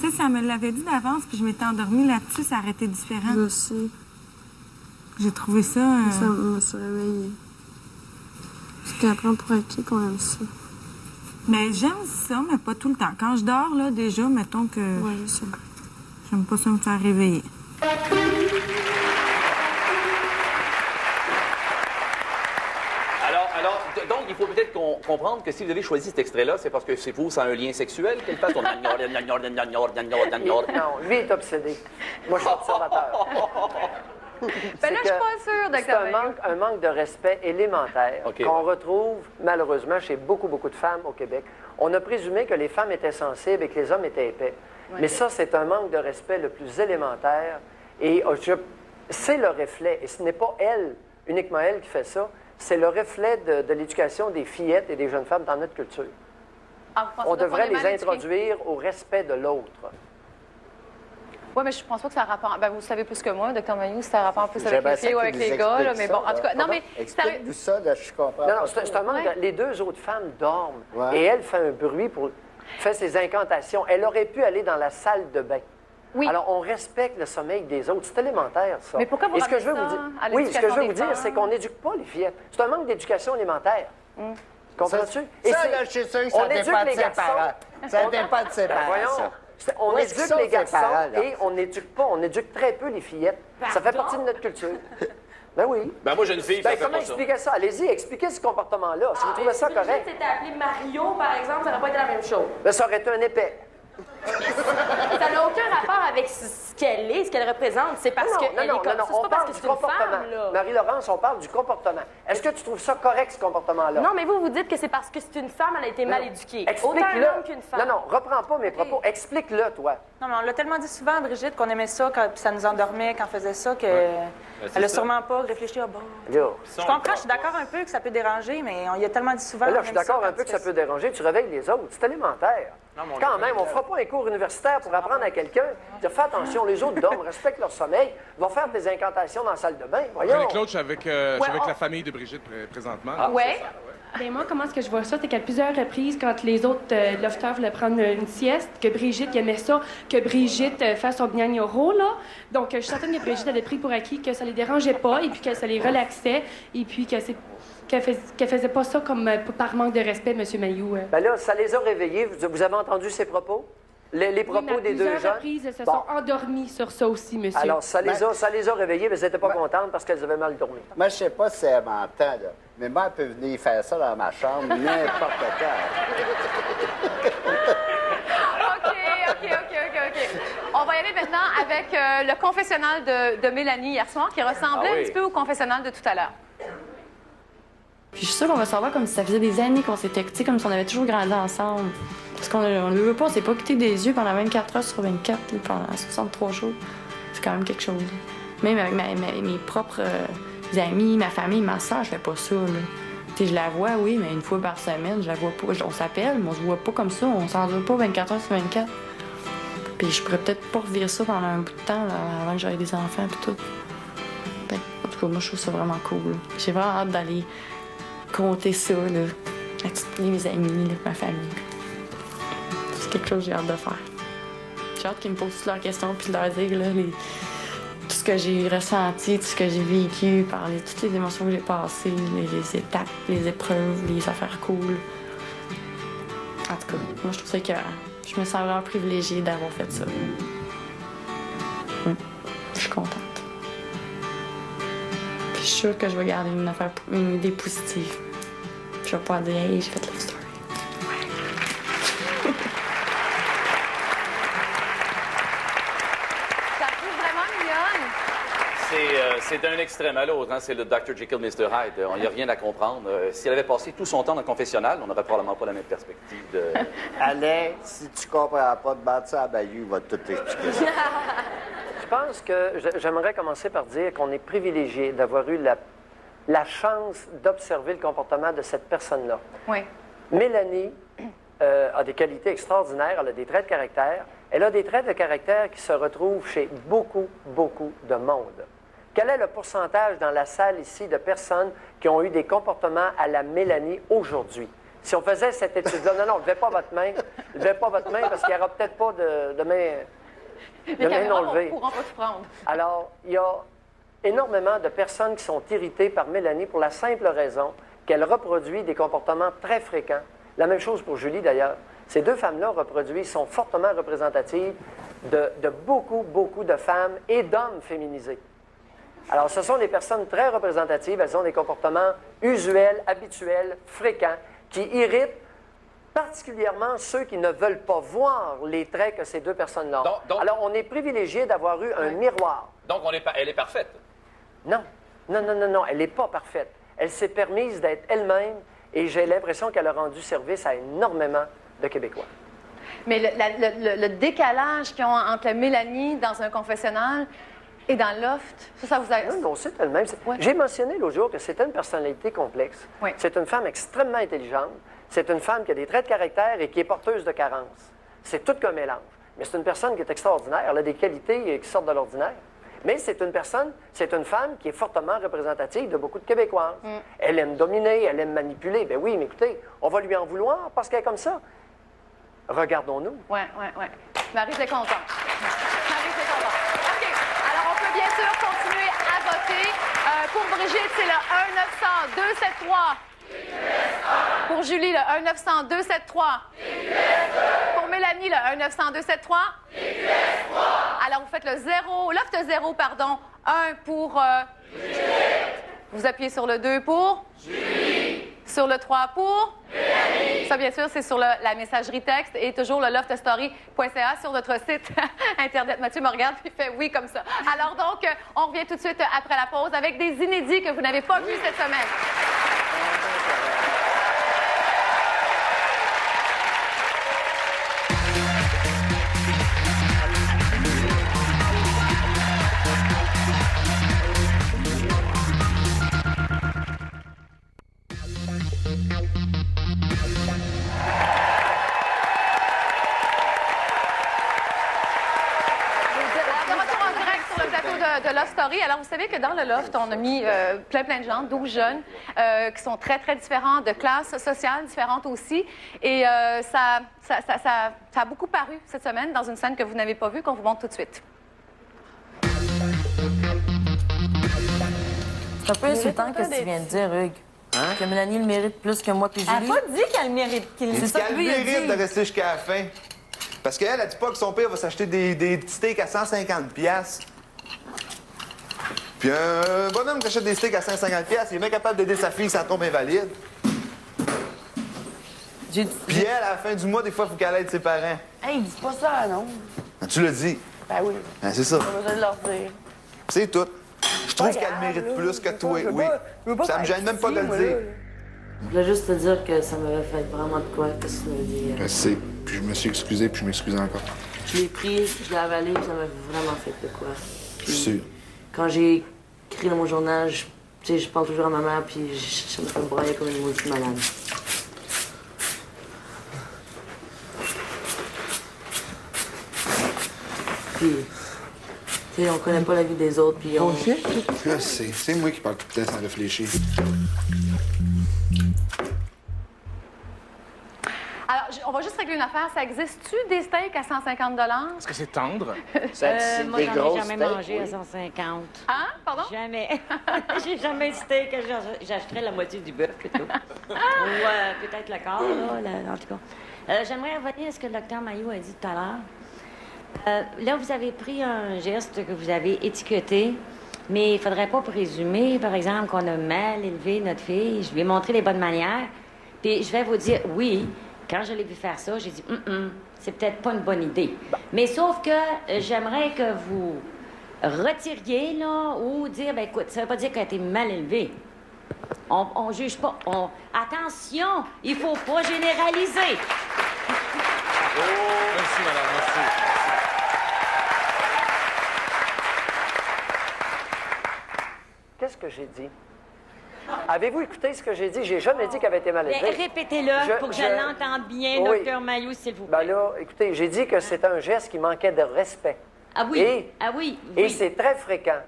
Speaker 7: sais, ça me l'avait dit d'avance, puis je m'étais endormie là-dessus, ça aurait été différent.
Speaker 11: Je sais.
Speaker 7: J'ai trouvé ça...
Speaker 11: Ça me suis réveillée. Parce qu'après, on pourrait acquis qu'on aime ça.
Speaker 7: Mais j'aime ça, mais pas tout le temps. Quand je dors, là, déjà, mettons que...
Speaker 11: Oui, je sais.
Speaker 7: J'aime pas ça me faire réveiller.
Speaker 2: Alors, donc, il faut peut-être comprendre que si vous avez choisi cet extrait-là, c'est parce que c'est vous, c'est un lien sexuel qu'elle fasse.
Speaker 15: Non, lui est obsédé. Moi, je suis observateur.
Speaker 3: Ben là, je suis pas sûre, docteur.
Speaker 15: C'est un manque de respect élémentaire qu'on retrouve malheureusement chez beaucoup de femmes au Québec. On a présumé que les femmes étaient sensibles et que les hommes étaient épais. Ouais. Mais ça, c'est un manque de respect le plus élémentaire. Et c'est le reflet, et ce n'est pas elle, uniquement elle qui fait ça, c'est le reflet de l'éducation des fillettes et des jeunes femmes dans notre culture. On devrait les introduire au respect de l'autre.
Speaker 3: Oui, mais je pense pas que ça a rapport... Ben, vous savez plus que moi, docteur Mailloux, si ça a rapport plus avec les filles ou avec les gars, là, mais bon, en tout cas... Non, mais...
Speaker 31: Explique-nous ça, là, je comprends.
Speaker 15: Non, c'est un manque... Les deux autres femmes dorment, et elle fait un bruit fait ses incantations. Elle aurait pu aller dans la salle de bain. Oui. Alors, on respecte le sommeil des autres. C'est élémentaire, ça.
Speaker 3: Mais pourquoi vous
Speaker 15: ce que je veux vous dire, oui, ce que je veux vous dire, c'est qu'on n'éduque pas les fillettes. C'est un manque d'éducation élémentaire. Comprends-tu?
Speaker 31: Ça, là, je suis sûr que ça dépend de ses parents. Ça dépend de ses parents, ça.
Speaker 15: On éduque les garçons et on n'éduque pas, on éduque très peu les fillettes. Ça fait partie de notre culture. Ben oui.
Speaker 2: Ben moi, j'ai une fille, ça fait
Speaker 15: comment expliquer ça? Allez-y, expliquez ce comportement-là. Si vous trouvez ça correct.
Speaker 5: Si c'était appelé Mario, par exemple, ça n'aurait pas été la même chose.
Speaker 15: Ben, ça aurait été un épais.
Speaker 5: Ça n'a aucun rapport avec ce qu'elle est, ce qu'elle représente. C'est parce qu'elle est comme ça. C'est pas parce que c'est une femme, là.
Speaker 15: Marie-Laurence, on parle du comportement. Est-ce que tu trouves ça correct, ce comportement-là?
Speaker 5: Non, mais vous dites que c'est parce que c'est une femme, elle a été mal éduquée. Autant un homme qu'une femme.
Speaker 15: Non, reprends pas mes propos. Explique-le, toi.
Speaker 30: Non, mais on l'a tellement dit souvent, Brigitte, qu'on aimait ça, puis ça nous endormait quand on faisait ça, qu'elle a sûrement pas réfléchi à bon. Je comprends, je suis d'accord un peu que ça peut déranger, mais on y a tellement dit souvent.
Speaker 15: Là, je suis d'accord un peu que ça peut déranger. Tu réveilles les autres. C'est élémentaire. Quand même, on ne fera pas un cours universitaire pour apprendre à quelqu'un de faire attention, les autres dorment, respectent leur sommeil, vont faire des incantations dans la salle de bain. Voyons.
Speaker 8: Marie-Claude, je suis avec la famille de Brigitte présentement.
Speaker 3: Ouais.
Speaker 11: Bien, moi, comment est-ce que je vois ça? C'est qu'à plusieurs reprises, quand les autres lofters voulaient prendre une sieste, que Brigitte aimait ça, que Brigitte fasse son bignoro, là. Donc, je suis certaine que Brigitte avait pris pour acquis que ça les dérangeait pas et puis que ça les relaxait et puis que qu'elle faisait pas ça comme par manque de respect, M. Mailloux.
Speaker 15: Ben là, ça les a réveillés. Vous avez entendu ces propos? Les propos des deux jeunes?
Speaker 11: Reprises, elles se sont endormies sur ça aussi, monsieur.
Speaker 15: Alors, ça les a réveillées, mais elles n'étaient pas contentes parce qu'elles avaient mal dormi.
Speaker 31: Moi, je sais pas si elle m'entend, là. Mais moi, elle peut venir faire ça dans ma chambre n'importe quand.
Speaker 3: OK. On va y aller maintenant avec le confessionnal de Mélanie hier soir, qui ressemblait un petit peu au confessionnal de tout à l'heure.
Speaker 11: Puis je suis sûre qu'on va savoir comme si ça faisait des années qu'on s'était quittés, comme si on avait toujours grandi ensemble. Parce qu'on ne veut pas, on s'est pas quitté des yeux pendant 24 heures sur 24, pendant 63 jours. C'est quand même quelque chose. Même avec mes propres amis, ma famille, ma soeur, je fais pas ça, là. T'sais, je la vois, oui, mais une fois par semaine, je la vois pas. On s'appelle, mais on se voit pas comme ça, on s'endure pas 24 heures sur 24. Puis je pourrais peut-être pas revivre ça pendant un bout de temps, là, avant que j'aie des enfants et tout. Ben, en tout cas, moi, je trouve ça vraiment cool. J'ai vraiment hâte d'aller compter ça, là, à tous mes amis, là, ma famille. C'est quelque chose que j'ai hâte de faire. J'ai hâte qu'ils me posent toutes leurs questions puis de leur dire, là, tout ce que j'ai ressenti, tout ce que j'ai vécu, toutes les émotions que j'ai passées, les étapes, les épreuves, les affaires cool. En tout cas, moi, je trouve ça écœurant. Je me sens vraiment privilégiée d'avoir fait ça. Je suis contente. Puis je suis sûre que je vais garder une idée positive. Je vais pouvoir dire, hey, j'ai fait Love Story.
Speaker 3: Ça trouve vraiment mignonne.
Speaker 2: C'est d'un extrême à l'autre. Hein? C'est le Dr. Jekyll, Mr. Hyde. Il n'y a rien à comprendre. Si elle avait passé tout son temps dans le confessionnal, on n'aurait probablement pas la même perspective de...
Speaker 31: Alain, si tu comprends pas de battre ça à Bayou, il va tout t'expliquer ça.
Speaker 15: Je pense que j'aimerais commencer par dire qu'on est privilégié d'avoir eu la chance d'observer le comportement de cette personne-là.
Speaker 3: Oui.
Speaker 15: Mélanie a des qualités extraordinaires, elle a des traits de caractère. Elle a des traits de caractère qui se retrouvent chez beaucoup, beaucoup de monde. Quel est le pourcentage dans la salle ici de personnes qui ont eu des comportements à la Mélanie aujourd'hui? Si on faisait cette étude-là, non, levez pas votre main. Levez pas votre main parce qu'il n'y aura peut-être pas de main...
Speaker 3: Les caméras ne pourront pas te prendre.
Speaker 15: Alors, il y a énormément de personnes qui sont irritées par Mélanie pour la simple raison qu'elle reproduit des comportements très fréquents. La même chose pour Julie, d'ailleurs. Ces deux femmes-là sont fortement représentatives de beaucoup, beaucoup de femmes et d'hommes féminisés. Alors, ce sont des personnes très représentatives. Elles ont des comportements usuels, habituels, fréquents, qui irritent particulièrement ceux qui ne veulent pas voir les traits que ces deux personnes-là ont. Alors, on est privilégié d'avoir eu un miroir.
Speaker 2: Donc, elle est parfaite?
Speaker 15: Non. Non, elle n'est pas parfaite. Elle s'est permise d'être elle-même et j'ai l'impression qu'elle a rendu service à énormément de Québécois.
Speaker 3: Mais le décalage qu'ils ont entre Mélanie dans un confessionnal et dans Loft, ça vous a...
Speaker 15: Non, c'est elle-même. Ouais. J'ai mentionné l'autre jour que c'était une personnalité complexe.
Speaker 3: Oui.
Speaker 15: C'est une femme extrêmement intelligente. C'est une femme qui a des traits de caractère et qui est porteuse de carences. C'est tout qu'un mélange. Mais c'est une personne qui est extraordinaire. Elle a des qualités qui sortent de l'ordinaire. Mais c'est une femme qui est fortement représentative de beaucoup de Québécoises. Elle aime dominer, elle aime manipuler. Ben oui, mais écoutez, on va lui en vouloir parce qu'elle est comme ça. Regardons-nous.
Speaker 3: Oui. Marie, c'est contente. OK. Alors, on peut bien sûr continuer à voter. Pour Brigitte, c'est le 1-900-273. Pour Julie, le 1-900-273. Pour Mélanie, le 1-900-273. Alors, vous faites le 0, Loft 0, pardon. 1 pour... Vous appuyez sur le 2 pour... Julie. Sur le 3 pour... Mélanie. Ça, bien sûr, c'est sur la messagerie texte et toujours le loftstory.ca sur notre site Internet. Mathieu me regarde et fait oui comme ça. Alors donc, on revient tout de suite après la pause avec des inédits que vous n'avez pas vus cette semaine. De Love Story. Alors, vous savez que dans le Loft, on a mis plein de gens, 12 jeunes, qui sont très, très différents, de classes sociales différentes aussi. Et ça a beaucoup paru cette semaine dans une scène que vous n'avez pas vue, qu'on vous montre tout de suite.
Speaker 4: C'est un peu insultant que tu viens de dire, Hugues.
Speaker 9: Hein?
Speaker 4: Que Mélanie le mérite plus que moi puis Julie.
Speaker 9: Elle a pas
Speaker 4: dit qu'elle mérite.
Speaker 9: C'est ça qu'elle mérite de rester jusqu'à la fin. Parce qu'elle, elle dit pas que son père va s'acheter des steaks à 150$. Puis un bonhomme qui achète des steaks à 150$, il est bien capable d'aider sa fille si elle tombe invalide. Puis elle, à la fin du mois, des fois, il faut qu'elle aide ses parents. Hey, dis pas ça, non? Ah, tu le dis. Ben oui. Ah, c'est ça. Pas besoin de leur dire. C'est tout. Je trouve qu'elle mérite plus que toi, oui. Ça me gêne même pas de le dire.
Speaker 4: Je voulais juste te dire que ça m'avait fait vraiment de quoi, que tu m'avais dit.
Speaker 9: Je sais. Puis je me suis excusé, puis je m'excuse encore.
Speaker 4: Je l'ai pris, je l'ai avalé, puis ça m'a vraiment fait de quoi.
Speaker 9: Je suis sûr.
Speaker 4: Quand j'ai écrit dans mon journal, je parle toujours à ma mère, puis ça me fait me broyer comme une maudite malade. Puis, tu sais, on connaît pas la vie des autres, puis on...
Speaker 9: Je sais. C'est moi qui parle tout le temps sans réfléchir.
Speaker 3: Alors, on va juste régler une affaire. Ça existe-tu des steaks à 150 $?
Speaker 8: Est-ce que c'est tendre?
Speaker 9: Moi,
Speaker 10: j'en ai jamais mangé à 150.
Speaker 3: Hein? Pardon?
Speaker 10: Jamais. J'ai jamais de steak. J'achèterais la moitié du bœuf plutôt. Ou peut-être le quart, là, en tout cas. J'aimerais revenir à ce que le docteur Mailloux a dit tout à l'heure. Là, vous avez pris un geste que vous avez étiqueté, mais il ne faudrait pas présumer, par exemple, qu'on a mal élevé notre fille. Je lui ai montré les bonnes manières, puis je vais vous dire, oui, quand je l'ai vu faire ça, j'ai dit, c'est peut-être pas une bonne idée. Mais sauf que j'aimerais que vous retiriez, là, ou dire, ben écoute, ça veut pas dire qu'elle a été mal élevée. On juge pas. Attention, il faut pas généraliser.
Speaker 8: Merci, madame, merci.
Speaker 15: Qu'est-ce que j'ai dit? Avez-vous écouté ce que j'ai dit? J'ai jamais dit qu'elle avait été mal élevée.
Speaker 10: Répétez-le pour que je l'entende bien, docteur Mailloux, s'il vous plaît.
Speaker 15: Ben là, écoutez, j'ai dit que c'était un geste qui manquait de respect.
Speaker 10: Ah oui?
Speaker 15: Et c'est très fréquent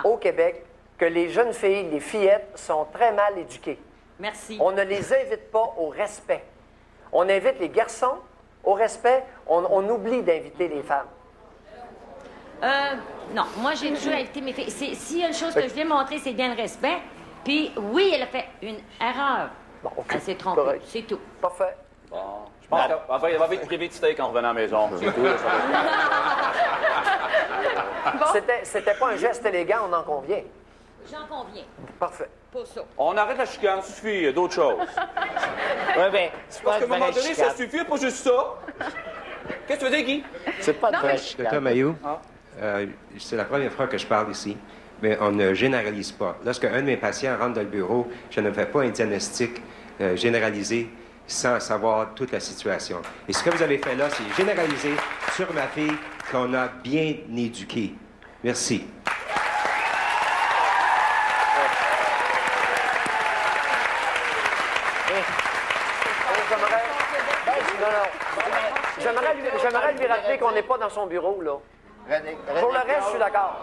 Speaker 15: au Québec que les jeunes filles, les fillettes, sont très mal éduquées.
Speaker 10: Merci.
Speaker 15: On ne les invite pas au respect. On invite les garçons au respect. On oublie d'inviter les femmes.
Speaker 10: Non, moi, j'ai toujours invité mes filles. S'il y a une chose que je viens montrer, c'est bien le respect. Puis, oui, elle a fait une erreur.
Speaker 15: Bon, okay.
Speaker 10: Elle s'est trompée, c'est tout.
Speaker 15: Parfait.
Speaker 2: Bon, je pense qu'elle va être privée de steak en revenant à la maison. C'est tout.
Speaker 15: C'était pas un geste élégant, on en convient.
Speaker 10: J'en conviens.
Speaker 15: Parfait.
Speaker 10: Pas ça.
Speaker 2: On arrête la chicane, ça suffit, il y a d'autres choses.
Speaker 31: Oui, bien, c'est pas
Speaker 2: Parce qu'à un
Speaker 31: une
Speaker 2: moment
Speaker 31: vraie
Speaker 2: donné, ça
Speaker 31: chicane.
Speaker 2: suffit, pas juste ça. Qu'est-ce que tu veux dire, Guy?
Speaker 31: C'est pas de vraie chicane.
Speaker 13: Docteur Mailloux, c'est la première fois que je parle ici, mais on ne généralise pas. Lorsque un de mes patients rentre dans le bureau, je ne fais pas un diagnostic généralisé sans savoir toute la situation. Et ce que vous avez fait là, c'est généraliser sur ma fille qu'on a bien éduquée. Merci.
Speaker 15: J'aimerais lui rappeler qu'on n'est pas dans son bureau, là. Pour le reste, je suis d'accord.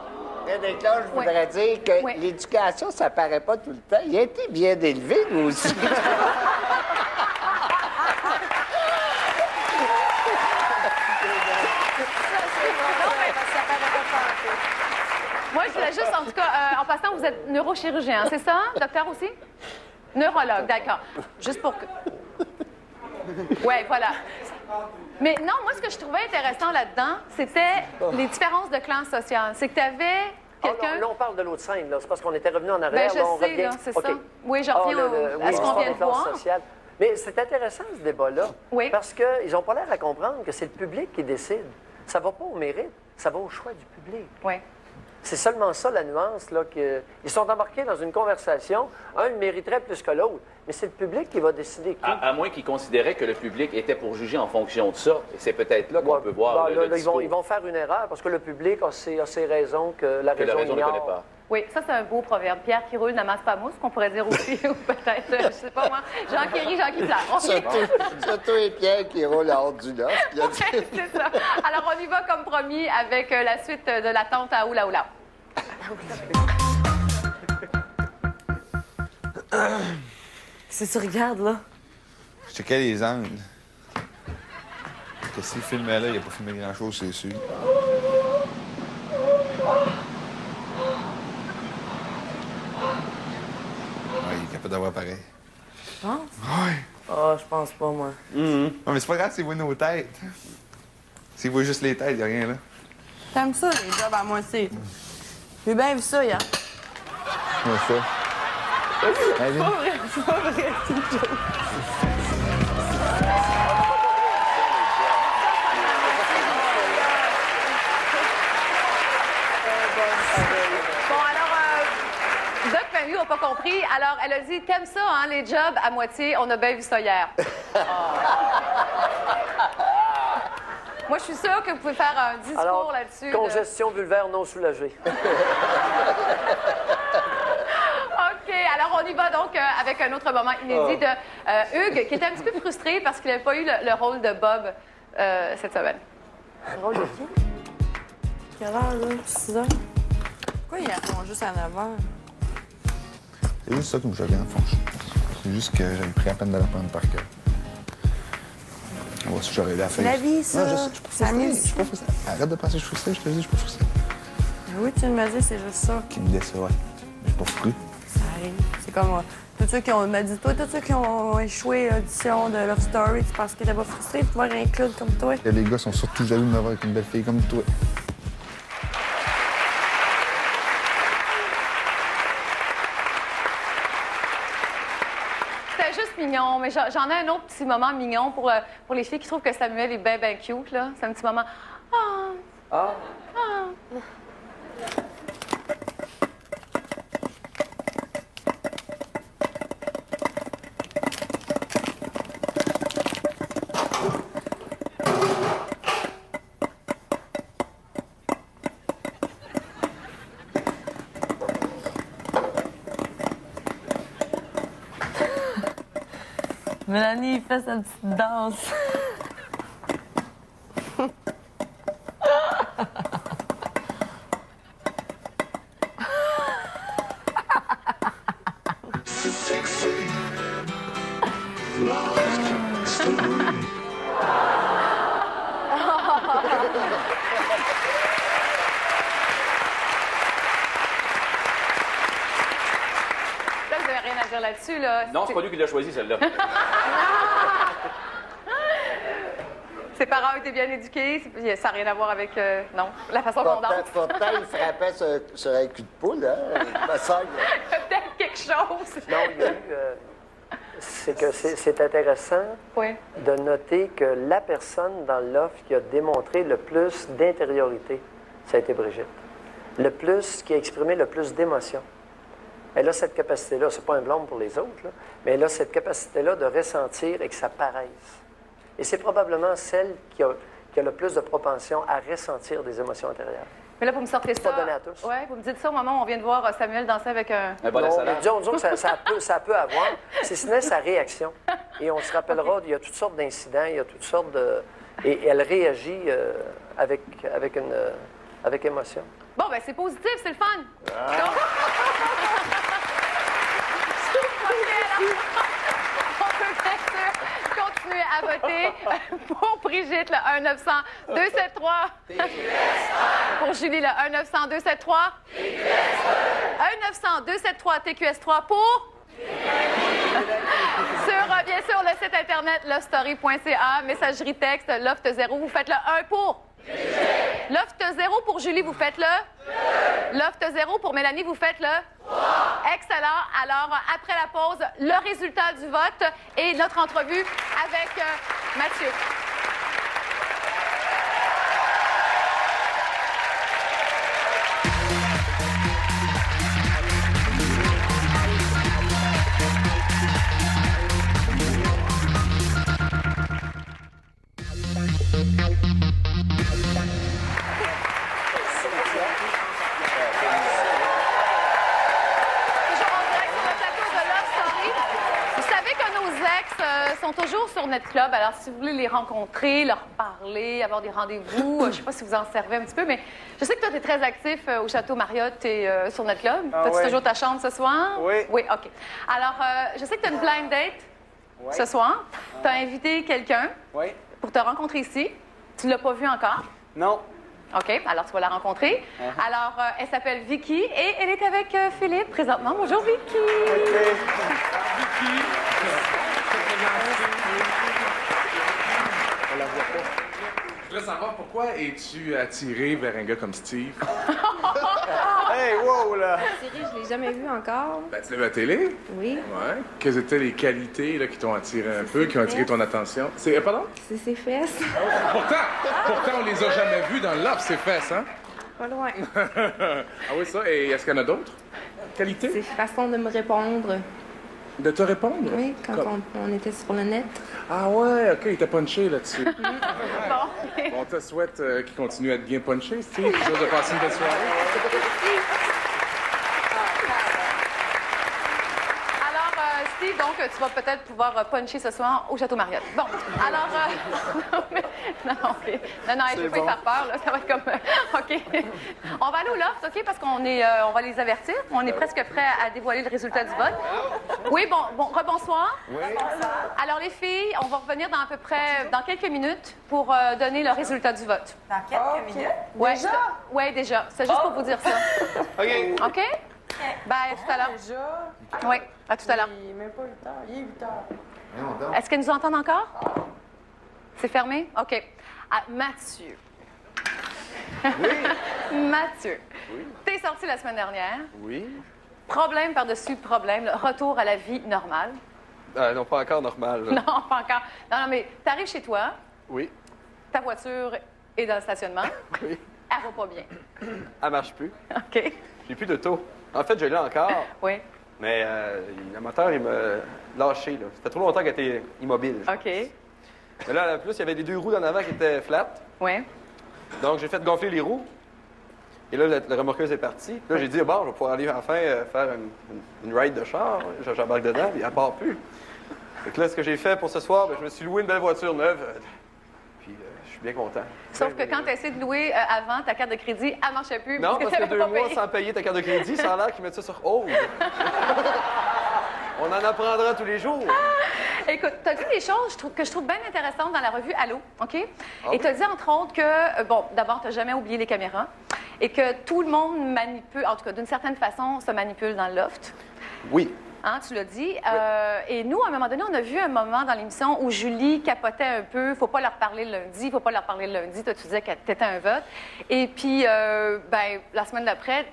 Speaker 31: René Claude, je voudrais dire que l'éducation, ça paraît pas tout le temps. Il a été bien élevé, nous aussi.
Speaker 3: Moi, je voulais juste, en tout cas, en passant, vous êtes neurochirurgien, c'est ça, docteur aussi? Neurologue, d'accord. Juste pour que... Oui, voilà. Mais non, moi, ce que je trouvais intéressant là-dedans, c'était les différences de classe sociale. C'est que tu avais quelqu'un...
Speaker 15: Là, on parle de l'autre scène, là. C'est parce qu'on était revenu en arrière.
Speaker 3: Ben, je sais, là, c'est ça. Oui, je reviens à ce qu'on vient de voir.
Speaker 15: Mais c'est intéressant, ce débat-là.
Speaker 3: Oui.
Speaker 15: Parce qu'ils n'ont pas l'air à comprendre que c'est le public qui décide. Ça va pas au mérite, ça va au choix du public.
Speaker 3: Oui.
Speaker 15: C'est seulement ça, la nuance, là, qu'ils sont embarqués dans une conversation. Un le mériterait plus que l'autre, mais c'est le public qui va décider.
Speaker 2: À moins qu'ils considéraient que le public était pour juger en fonction de ça. Et c'est peut-être là qu'on peut voir le discours.
Speaker 15: Ils vont faire une erreur, parce que le public a ses raisons que la raison
Speaker 2: ne connaît pas.
Speaker 3: Oui, ça, c'est un beau proverbe. Pierre qui roule n'amasse pas mousse, qu'on pourrait dire aussi, ou peut-être, je sais pas moi, Jean qui rit, Jean qui pleure.
Speaker 31: Surtout les Pierre qui roulent hors du lot.
Speaker 3: Oui, c'est ça. Alors, on y va comme promis avec la suite de la tente à Oula Oula.
Speaker 4: Qu'est-ce que tu regardes, là?
Speaker 9: Je checkais les angles. Que s'il filmait là, il n'a pas filmé grand-chose, c'est sûr. Ouais, il est capable d'avoir pareil.
Speaker 4: Tu penses?
Speaker 9: Ouais.
Speaker 4: Oh, je pense pas, moi.
Speaker 9: Non, mais c'est pas grave s'il voit nos têtes. S'il voit juste les têtes, il n'y a rien là.
Speaker 11: T'aimes ça, les jobs à moitié? J'ai bien vu ça hier.
Speaker 9: Ouais, ça.
Speaker 11: C'est pas vrai, c'est pas vrai, c'est une joke.
Speaker 3: Bon, alors, Doc Mailloux n'a pas compris. Alors, elle a dit, t'aimes ça, hein, les jobs à moitié? On a bien vu ça hier. Moi, je suis sûre que vous pouvez faire un discours là-dessus.
Speaker 15: Congestion vulvaire non soulagée.
Speaker 3: OK. Alors, on y va donc avec un autre moment inédit de Hugues, qui était un petit peu frustré parce qu'il n'avait pas eu le rôle de Bob cette semaine.
Speaker 11: Le rôle de qui? Quelle heure, là? 6 heures? Pourquoi ils font juste à 9 heures?
Speaker 9: C'est juste ça qui me choquait, en fond. C'est juste que j'avais pris la peine de l'apprendre par cœur. Ouais, si j'aurais la feuille.
Speaker 11: La vie, ça.
Speaker 9: Non, je suis pas frustré. Je suis pas frustré. Arrête de penser que je suis frustré, je te dis, je suis pas frustré.
Speaker 11: Oui, tu me dis, c'est juste ça.
Speaker 9: Qui me déçoit, ouais. Mais je suis pas frustré.
Speaker 11: Ça arrive. C'est comme tous ceux qui ont... m'a dit, toi, tous ceux qui ont échoué l'audition de Love Story, c'est parce que t'es pas frustré de pouvoir un clown comme toi.
Speaker 9: Et les gars sont surtout jaloux de m'avoir avec une belle fille comme toi.
Speaker 3: C'était juste mignon, mais j'en ai un autre petit moment mignon pour les filles qui trouvent que Samuel est bien, bien cute, là. C'est un petit moment... Ah!
Speaker 4: Mélanie fait sa petite danse.
Speaker 3: Là-dessus, là.
Speaker 2: Non, c'est pas lui qui l'a choisi, celle-là.
Speaker 3: Ses parents étaient bien éduqués, ça n'a rien à voir avec, non, la façon qu'on danse.
Speaker 31: Pourtant, il frappait sur un cul de poule, hein? Il me semble.
Speaker 3: Peut-être quelque chose.
Speaker 15: Non, il y a eu... c'est que c'est intéressant de noter que la personne dans l'offre qui a démontré le plus d'intériorité, ça a été Brigitte. Qui a exprimé le plus d'émotion. Elle a cette capacité-là, c'est pas un blâme pour les autres, là, mais elle a cette capacité-là de ressentir et que ça paraisse. Et c'est probablement celle qui a le plus de propension à ressentir des émotions intérieures.
Speaker 3: Mais là, vous me sortez ça.
Speaker 15: C'est pas donné à tous.
Speaker 3: Oui, vous me dites ça au moment où on vient de voir Samuel danser avec un...
Speaker 15: Disons que ça peut avoir, si ce n'est sa réaction. Et on se rappellera, il y a toutes sortes d'incidents, il y a toutes sortes de... Et elle réagit avec émotion.
Speaker 3: Bon, ben c'est positif, c'est le fun.
Speaker 15: Ah.
Speaker 3: On peut bien sûr continuer à voter pour Brigitte, le 1-900-273. Pour Julie, le 1-900-273. 1-900-273 TQS3 pour... Sur, bien sûr, le site internet lovestory.ca, messagerie texte, Loft 0, vous faites le 1 pour... Loft 0 pour Julie, vous faites le... Loft 0 pour Mélanie, vous faites le... Excellent. Alors, après la pause, le résultat du vote et notre entrevue avec Mathieu. Sont toujours sur notre club. Alors, si vous voulez les rencontrer, leur parler, avoir des rendez-vous, je ne sais pas si vous en servez un petit peu, mais je sais que toi, tu es très actif au Château Marriott et sur notre club. As-tu toujours ta chambre ce soir?
Speaker 14: Oui.
Speaker 3: Oui, OK. Alors, je sais que tu as une blind date ce soir. Tu as invité quelqu'un pour te rencontrer ici. Tu ne l'as pas vu encore?
Speaker 14: Non.
Speaker 3: OK, alors tu vas la rencontrer. Alors, elle s'appelle Vicky et elle est avec Philippe présentement. Bonjour, Vicky.
Speaker 14: Vicky.
Speaker 8: On la voit pas. Je voudrais savoir pourquoi es-tu attiré vers un gars comme Steve?
Speaker 14: Hey, wow, là!
Speaker 11: Thierry, je l'ai jamais vu encore.
Speaker 8: Ben, tu l'as vu à la télé?
Speaker 11: Oui.
Speaker 8: Ouais. Quelles étaient les qualités là, qui t'ont attiré un peu, qui ont attiré ton attention? C'est... pardon?
Speaker 11: C'est ses fesses.
Speaker 8: Pourtant, on les a jamais vus dans l'offre, ces fesses, hein?
Speaker 11: Pas loin.
Speaker 8: Ah oui, ça. Et est-ce qu'il y en a d'autres? Qualités?
Speaker 11: C'est façon de me répondre.
Speaker 8: De te répondre?
Speaker 11: Oui, quand on était sur le net.
Speaker 8: Ah ouais, OK, il t'a punché là-dessus.
Speaker 3: Bon.
Speaker 8: On te souhaite qu'il continue à être bien punché, Steve. Quelque chose de passer une belle soirée.
Speaker 3: Alors, Steve, donc, tu vas peut-être pouvoir puncher ce soir au Château Marriott. Bon, alors... non, je ne vais pas y faire peur, là. Ça va être comme... OK. On va aller au loft, OK, parce qu'on va les avertir. On est presque prêts à dévoiler le résultat du vote. Oui, bon, rebonsoir.
Speaker 14: Oui.
Speaker 3: Alors, les filles, on va revenir dans quelques minutes pour donner le résultat du vote.
Speaker 14: Dans quelques minutes?
Speaker 3: Ouais, déjà? Oui, déjà. C'est juste pour vous dire ça.
Speaker 14: OK.
Speaker 3: OK? Bye, à tout à l'heure.
Speaker 11: Déjà?
Speaker 3: Oui, à tout à l'heure.
Speaker 11: Il n'est même pas 8 heures. Il est 8 heures.
Speaker 3: Est-ce qu'elle nous entend encore? C'est fermé? OK. Ah, Mathieu.
Speaker 12: Oui.
Speaker 3: Mathieu.
Speaker 12: Oui.
Speaker 3: T'es sorti la semaine dernière.
Speaker 12: Oui.
Speaker 3: Problème par-dessus problème, le retour à la vie normale.
Speaker 12: Non, pas encore normal.
Speaker 3: Non, pas encore. Non, mais t'arrives chez toi.
Speaker 12: Oui.
Speaker 3: Ta voiture est dans le stationnement.
Speaker 12: Oui.
Speaker 3: Elle va pas bien.
Speaker 12: Elle marche plus.
Speaker 3: OK.
Speaker 12: J'ai plus d'auto. En fait, je l'ai encore.
Speaker 3: Oui.
Speaker 12: Mais le moteur, il m'a lâché. Là. Ça fait trop longtemps qu'elle était immobile.
Speaker 3: OK.
Speaker 12: Mais là, en plus, il y avait les 2 roues d'en avant qui étaient flat.
Speaker 3: Oui.
Speaker 12: Donc, j'ai fait gonfler les roues. Et là, la remorqueuse est partie. Là, j'ai dit, bon, je vais pouvoir aller enfin faire une ride de char. J'embarque dedans, puis elle part plus. Fait que là, ce que j'ai fait pour ce soir, je me suis loué une belle voiture neuve. Puis, je suis bien content.
Speaker 3: Sauf que quand tu as essayé de louer avant, ta carte de crédit, elle ne marchait plus.
Speaker 12: Non, parce que 2 mois
Speaker 3: payé.
Speaker 12: sans payer ta carte de crédit, ça a l'air qu'ils mettent ça sur hold. On en apprendra tous les jours.
Speaker 3: Écoute, tu as dit des choses que je trouve bien intéressantes dans la revue Allô, OK? Et tu as dit, entre autres, que, bon, d'abord, tu n'as jamais oublié les caméras et que tout le monde manipule, en tout cas, d'une certaine façon, se manipule dans le loft.
Speaker 12: Oui.
Speaker 3: Hein, tu l'as dit. Et nous, à un moment donné, on a vu un moment dans l'émission où Julie capotait un peu. Faut pas leur parler le lundi, faut pas leur parler le lundi. Toi, tu disais qu'elle t'étais un vote. Et puis, ben, la semaine d'après,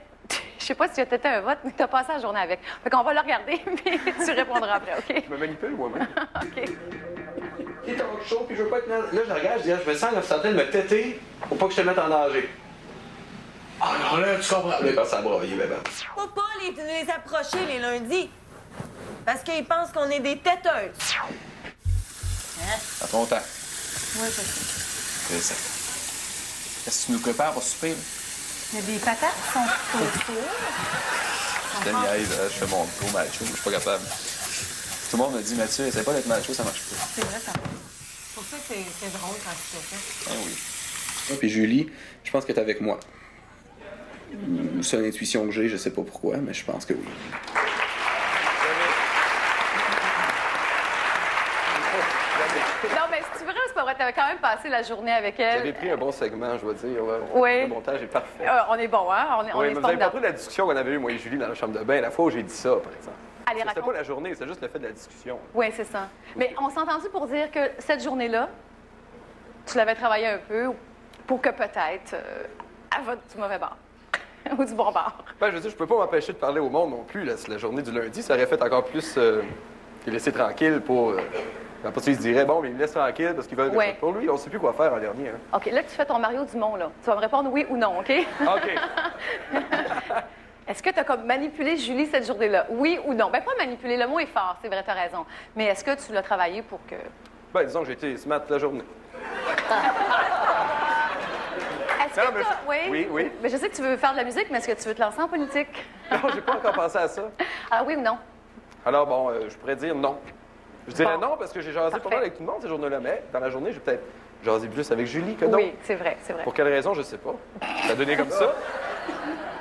Speaker 3: je sais pas si tu étais un vote, mais tu as passé la journée avec. Fait qu'on va le regarder, mais tu répondras après, OK?
Speaker 12: Je me manipule moi-même.
Speaker 3: OK.
Speaker 12: Tu es talk show, puis je veux pas être... Là, je regarde, je dis, je me sens, là, tu es en train de me têter pour pas que je te mette en danger. Ah non, là, tu comprends. Là, quand ça a braillé, ben.
Speaker 4: Faut pas les approcher les lundis. Parce qu'ils pensent qu'on est des têteuses.
Speaker 1: Hein? À ton temps.
Speaker 4: Oui, c'est ça.
Speaker 1: C'est ça. Qu'est-ce que tu nous prépares pour souper, là?
Speaker 4: Il y a des patates qui sont toastées.
Speaker 1: Je te niaise, je fais mon gros macho, je suis pas capable. Tout le monde me dit, Mathieu, essaie pas d'être macho, ça marche pas.
Speaker 4: C'est vrai, ça marche. Pour ça, c'est drôle quand tu fais ça.
Speaker 1: Ah oui. Moi puis Julie, je pense que t'es avec moi. C'est une intuition que j'ai, je sais pas pourquoi, mais je pense que oui.
Speaker 3: Non, mais si tu veux, c'est pas vrai. T'avais quand même passé la journée avec elle.
Speaker 12: J'avais pris un bon segment, je dois dire.
Speaker 3: Oui.
Speaker 12: Le montage est parfait.
Speaker 3: On est bon, hein? On
Speaker 12: oui,
Speaker 3: est
Speaker 12: mais vous avez pas pris la discussion qu'on avait eue, moi et Julie, dans la chambre de bain, la fois où j'ai dit ça, par exemple.
Speaker 3: Allez,
Speaker 12: C'était pas la journée, c'est juste le fait de la discussion.
Speaker 3: Oui, c'est ça. Mais on s'est entendu pour dire que cette journée-là, tu l'avais travaillé un peu pour que peut-être elle va du mauvais bord ou du bon bord.
Speaker 12: Ben, je veux dire, je peux pas m'empêcher de parler au monde non plus. Là. La journée du lundi, ça aurait fait encore plus les laisser tranquilles pour... Après ça, il se dirait, bon, mais il me laisse tranquille parce qu'ils veulent...
Speaker 3: Ouais.
Speaker 12: Pour lui, on sait plus quoi faire en dernier. Hein.
Speaker 3: OK, là, tu fais ton Mario Dumont, là. Tu vas me répondre oui ou non, OK?
Speaker 12: OK.
Speaker 3: Est-ce que tu as comme manipulé Julie cette journée-là? Oui ou non? Ben pas manipuler, le mot est fort, c'est vrai, tu as raison. Mais est-ce que tu l'as travaillé pour que...
Speaker 12: Ben, disons que j'ai été smart la journée.
Speaker 3: Est-ce que
Speaker 12: Oui, oui.
Speaker 3: Mais je sais que tu veux faire de la musique, mais est-ce que tu veux te lancer en politique?
Speaker 12: Non, j'ai pas encore pensé à ça.
Speaker 3: Alors oui ou non?
Speaker 12: Alors bon, je pourrais dire non. Je dirais non parce que j'ai jasé pas mal avec tout le monde ces journées-là, mais dans la journée, j'ai peut-être jasé plus avec Julie que non.
Speaker 3: Oui, c'est vrai, c'est vrai.
Speaker 12: Pour quelle raison, je sais pas. Ça a donné comme ça.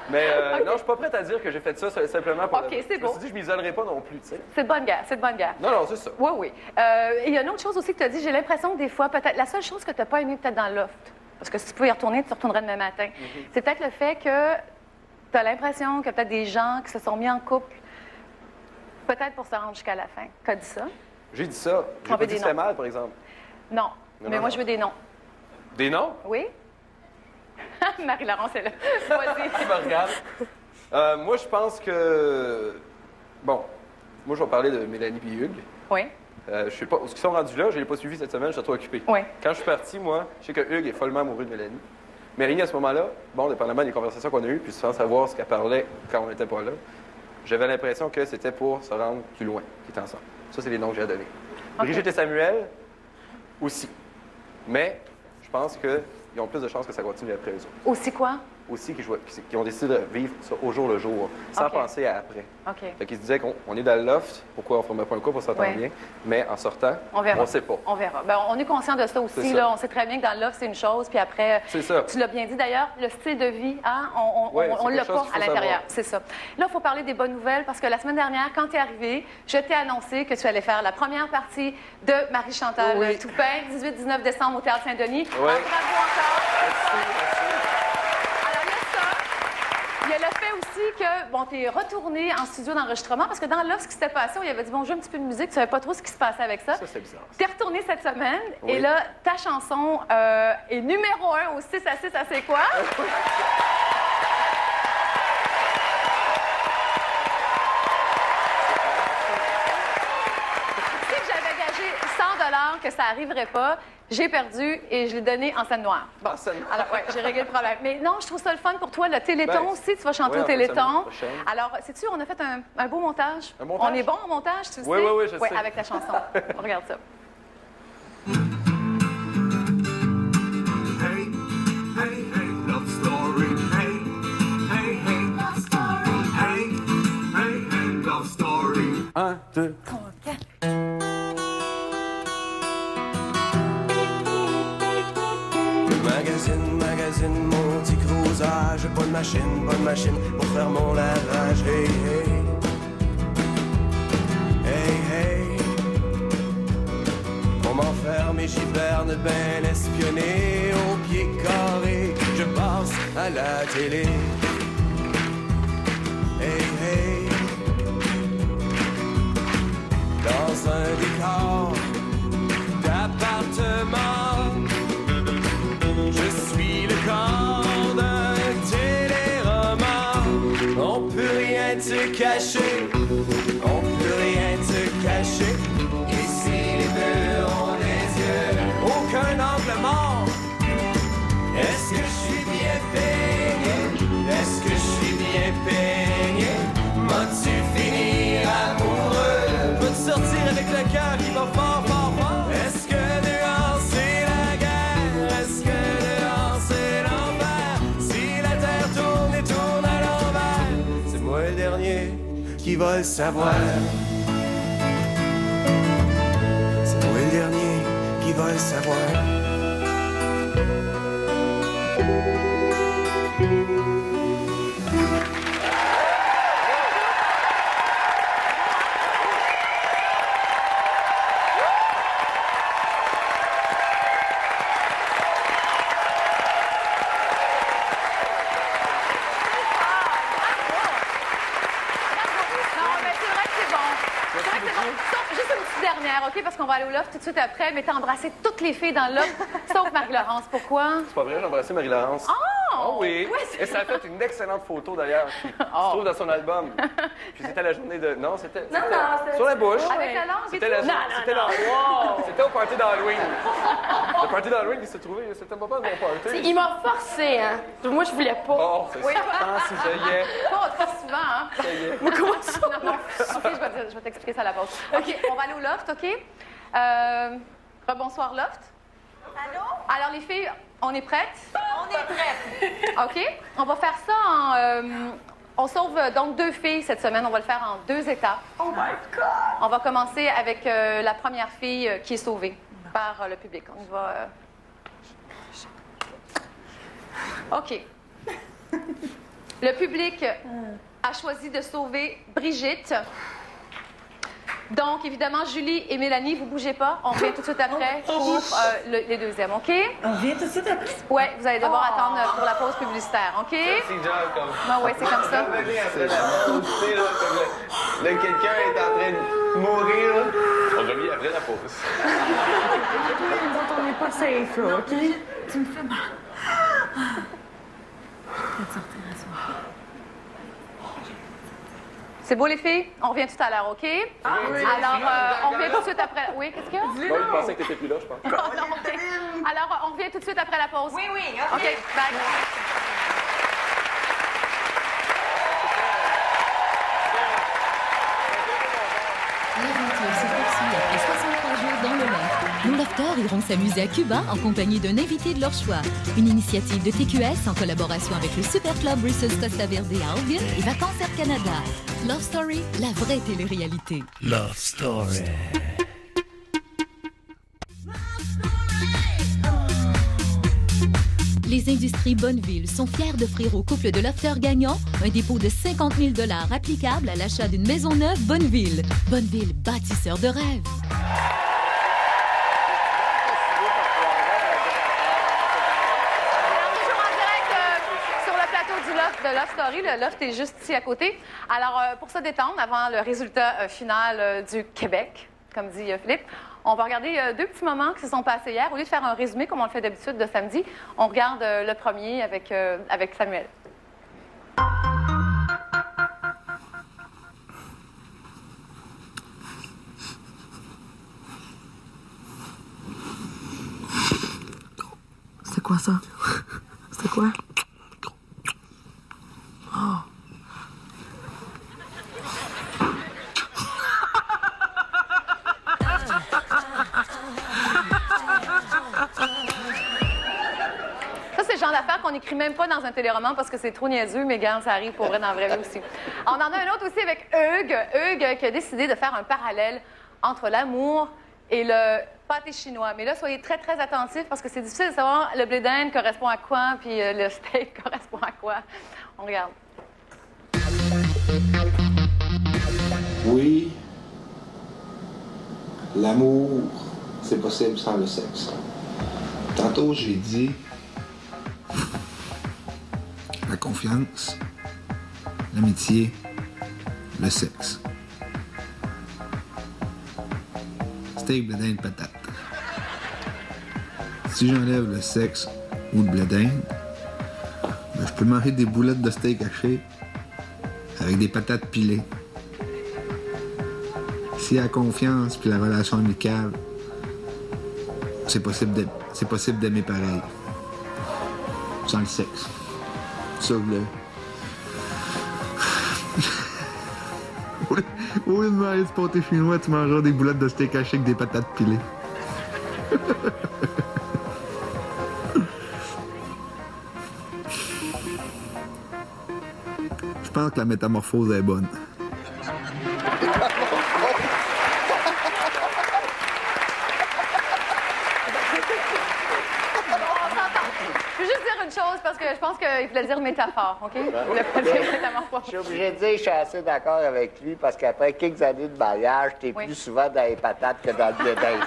Speaker 12: Mais non, je suis pas prête à dire que j'ai fait ça simplement pour...
Speaker 3: OK, c'est bon.
Speaker 12: Je me suis dit, je m'isolerai pas non plus, tu sais.
Speaker 3: C'est de bonne guerre, c'est de bonne guerre.
Speaker 12: Non, non, c'est ça.
Speaker 3: Oui, oui. Il y a une autre chose aussi que tu as dit, j'ai l'impression que des fois, peut-être, la seule chose que tu n'as pas aimée peut-être dans le loft, parce que si tu peux y retourner, tu retournerais demain matin, c'est peut-être le fait que tu as l'impression qu'il y a peut-être des gens qui se sont mis en couple, peut-être pour se rendre jusqu'à la fin. Tu as dit ça?
Speaker 12: J'ai dit ça. J'ai pas dit que c'était mal, par exemple.
Speaker 3: Non. Mais moi, je veux des noms.
Speaker 12: Des noms?
Speaker 3: Oui. Marie-Laurence est là. Vas-y.
Speaker 12: Tu me regardes. Moi, je pense que... Bon, moi, je vais parler de Mélanie et Hugues.
Speaker 3: Oui.
Speaker 12: Je sais pas, ce qu'ils sont rendus là, je ne l'ai pas suivi cette semaine, j'étais trop occupé.
Speaker 3: Oui.
Speaker 12: Quand je suis parti, moi, je sais que Hugues est follement amoureux de Mélanie. Mélanie, à ce moment-là, bon, dépendamment des conversations qu'on a eues, puis sans savoir ce qu'elle parlait quand on n'était pas là, j'avais l'impression que c'était pour se rendre plus loin, qu'ils étaient ensemble. Ça, c'est les noms que j'ai à donner. Okay. Brigitte et Samuel, aussi. Mais je pense qu'ils ont plus de chances que ça continue après eux autres.
Speaker 3: Aussi quoi?
Speaker 12: Aussi qui ont décidé de vivre ça au jour le jour, sans penser à après.
Speaker 3: OK.
Speaker 12: Fait qu'ils se disaient qu'on est dans le loft, pourquoi on ne forme pas un couple, on s'entend bien, mais en sortant, on ne sait pas.
Speaker 3: On verra. Ben, on est conscient de ça aussi. Là. On sait très bien que dans le loft, c'est une chose, puis après, tu l'as bien dit d'ailleurs, le style de vie, hein, on ne l'a pas à l'intérieur. C'est ça. Là, il faut parler des bonnes nouvelles, parce que la semaine dernière, quand tu es arrivé, je t'ai annoncé que tu allais faire la première partie de Marie-Chantal Toupin, 18-19 décembre au Théâtre Saint-Denis.
Speaker 12: Oui.
Speaker 3: Bravo encore.
Speaker 12: Merci.
Speaker 3: Il Il y a le fait aussi que, bon, t'es retourné en studio d'enregistrement parce que dans l'offre, ce qui s'était passé, on y avait dit, bon, je joue un petit peu de musique, tu savais pas trop ce qui se passait avec ça.
Speaker 12: Ça, c'est bizarre.
Speaker 3: T'es retourné cette semaine
Speaker 12: Oui.
Speaker 3: et là, ta chanson est numéro 1 au 6 à 6 à C'est quoi? Tu sais que j'avais gagé 100 que ça arriverait pas. J'ai perdu et je l'ai donné en scène noire. Bon, alors, ouais, j'ai réglé le problème. Mais non, je trouve ça le fun pour toi, le Téléthon aussi. Tu vas chanter au Téléthon. Alors, sais-tu, on a fait un beau montage.
Speaker 12: Un montage?
Speaker 3: On est bon en montage, tu
Speaker 12: Oui,
Speaker 3: sais?
Speaker 12: oui, je sais.
Speaker 3: Avec ta chanson. On regarde ça.
Speaker 16: Hey, hey, hey, love story. Hey, hey, hey, love story. Hey, hey, hey, love story.
Speaker 12: 1, 2, 3, 4.
Speaker 16: Magazine, mon petit cruiser. J'ai pas de machine pour faire mon lavage. Hey, hey, hey, hey. On m'enferme et j'hiberne ben espionné. Au pied carré, je passe à la télé. Hey, hey. Dans un décor d'appartement, je suis le corps d'un téléroman. On peut rien te cacher, on peut rien te cacher. Ici les murs ont des yeux, aucun angle mort. Est-ce que je suis bien peigné? Est-ce que je suis bien peigné? M'as-tu fini amoureux? Peux-tu sortir avec le cœur qui va fort, fort, fort? Est-ce que dehors c'est la guerre? Est-ce que dehors c'est l'enfer? Si la terre tourne et tourne à l'envers, c'est moi le dernier qui va le savoir. C'est moi le dernier qui va le savoir.
Speaker 3: OK, parce qu'on va aller au loft tout de suite après, mais t'as embrassé toutes les filles dans le loft, sauf Marie-Laurence. Pourquoi?
Speaker 12: C'est pas vrai, j'ai embrassé Marie-Laurence.
Speaker 3: Oh!
Speaker 12: Oui!
Speaker 3: Ouais,
Speaker 12: et ça a fait une excellente photo, d'ailleurs, qui se trouve dans son album. Puis c'était la journée de... Non, c'était sur la bouche.
Speaker 3: Avec la langue
Speaker 12: C'était
Speaker 3: et tout?
Speaker 12: C'était au party d'Halloween. Le party d'Halloween, il s'est trouvé... C'était pas mal mon party.
Speaker 5: Il m'a forcé, hein. Moi, je voulais pas.
Speaker 12: Oh, c'est ça. Ça y est.
Speaker 3: Pas trop souvent, hein?
Speaker 12: Ça y est.
Speaker 5: Mais comment ça?
Speaker 3: Non. OK, je vais t'expliquer ça à la pause. OK, on va aller au loft, OK? Rebonsoir, loft.
Speaker 17: Allô?
Speaker 3: Alors, les filles, on est prêtes?
Speaker 17: On est prêtes.
Speaker 3: OK. On va faire ça en... on sauve donc 2 filles cette semaine. On va le faire en 2 étapes.
Speaker 17: Oh my God!
Speaker 3: On va commencer avec la première fille qui est sauvée par le public. On y va... OK. Le public a choisi de sauver Brigitte. Donc, évidemment, Julie et Mélanie, vous bougez pas. On revient tout de suite après pour les deuxièmes, OK?
Speaker 17: On revient tout de suite après?
Speaker 3: Oui, vous allez devoir attendre pour la pause publicitaire, OK?
Speaker 12: C'est genre comme...
Speaker 3: Non, oui, c'est comme ça.
Speaker 12: Après la pause, tu sais, là, comme là, quelqu'un est en train de mourir, là. On revient après la pause.
Speaker 17: Nous autres, on n'est pas safe, là, OK? Tu me fais mal. Je vais te sortir à soir.
Speaker 3: C'est beau, les filles? On revient tout à l'heure, OK?
Speaker 17: Oui.
Speaker 3: Alors, on revient tout de suite après... Oui, qu'est-ce qu'il y a?
Speaker 12: Moi, je pensais que t'étais plus là, je pense.
Speaker 3: Oh, non, OK. Alors, on revient tout de suite après la pause.
Speaker 17: Oui, oui,
Speaker 3: OK, bye.
Speaker 18: L'aventure se poursuit après 63 jours dans le loft. Nos lofters iront s'amuser à Cuba en compagnie d'un invité de leur choix. Une initiative de TQS en collaboration avec le Super Club Reese's Costa Verde à Albion et Vacances Air Canada. Love Story, la vraie télé-réalité.
Speaker 28: Love Story.
Speaker 18: Les industries Bonneville sont fiers d'offrir au couple de lofters gagnants un dépôt de 50 000 $ applicable à l'achat d'une maison neuve Bonneville. Bonneville, bâtisseur de rêves.
Speaker 3: Toujours en direct sur le plateau du loft de Love Story. Le loft est juste ici à côté. Alors, pour se détendre, avant le résultat final du Québec, comme dit Philippe, on va regarder 2 petits moments qui se sont passés hier. Au lieu de faire un résumé, comme on le fait d'habitude de samedi, on regarde le premier avec Samuel.
Speaker 6: C'était quoi ça? C'était quoi? Oh.
Speaker 3: Ça, c'est le genre d'affaires qu'on n'écrit même pas dans un téléroman parce que c'est trop niaiseux, mais gars, ça arrive pour vrai dans la vraie vie aussi. On en a un autre aussi avec Hugues. Hugues qui a décidé de faire un parallèle entre l'amour et le pâté chinois. Mais là, soyez très, très attentifs parce que c'est difficile de savoir le blé d'Inde correspond à quoi puis le steak correspond à quoi. On regarde.
Speaker 19: Oui, l'amour, c'est possible sans le sexe. Tantôt, j'ai dit la confiance, l'amitié, le sexe. Steak, blé d'Inde, patate. Si j'enlève le sexe ou le blé d'Inde, ben, je peux manger des boulettes de steak haché avec des patates pilées. S'il y a la confiance puis la relation amicale, c'est possible d'aimer pareil. Sans le sexe. Ça, le... Au lieu de manger du pâté chinois, tu mangeras des boulettes de steak haché avec des patates pilées. Je pense que la métamorphose est bonne.
Speaker 3: Parce que je pense qu'il voulait dire métaphore, OK? Il voulait pas dire métamorphose.
Speaker 31: Je suis obligé de dire que je suis assez d'accord avec lui parce qu'après quelques années de mariage, t'es plus souvent dans les patates que dans le blé d'Inde.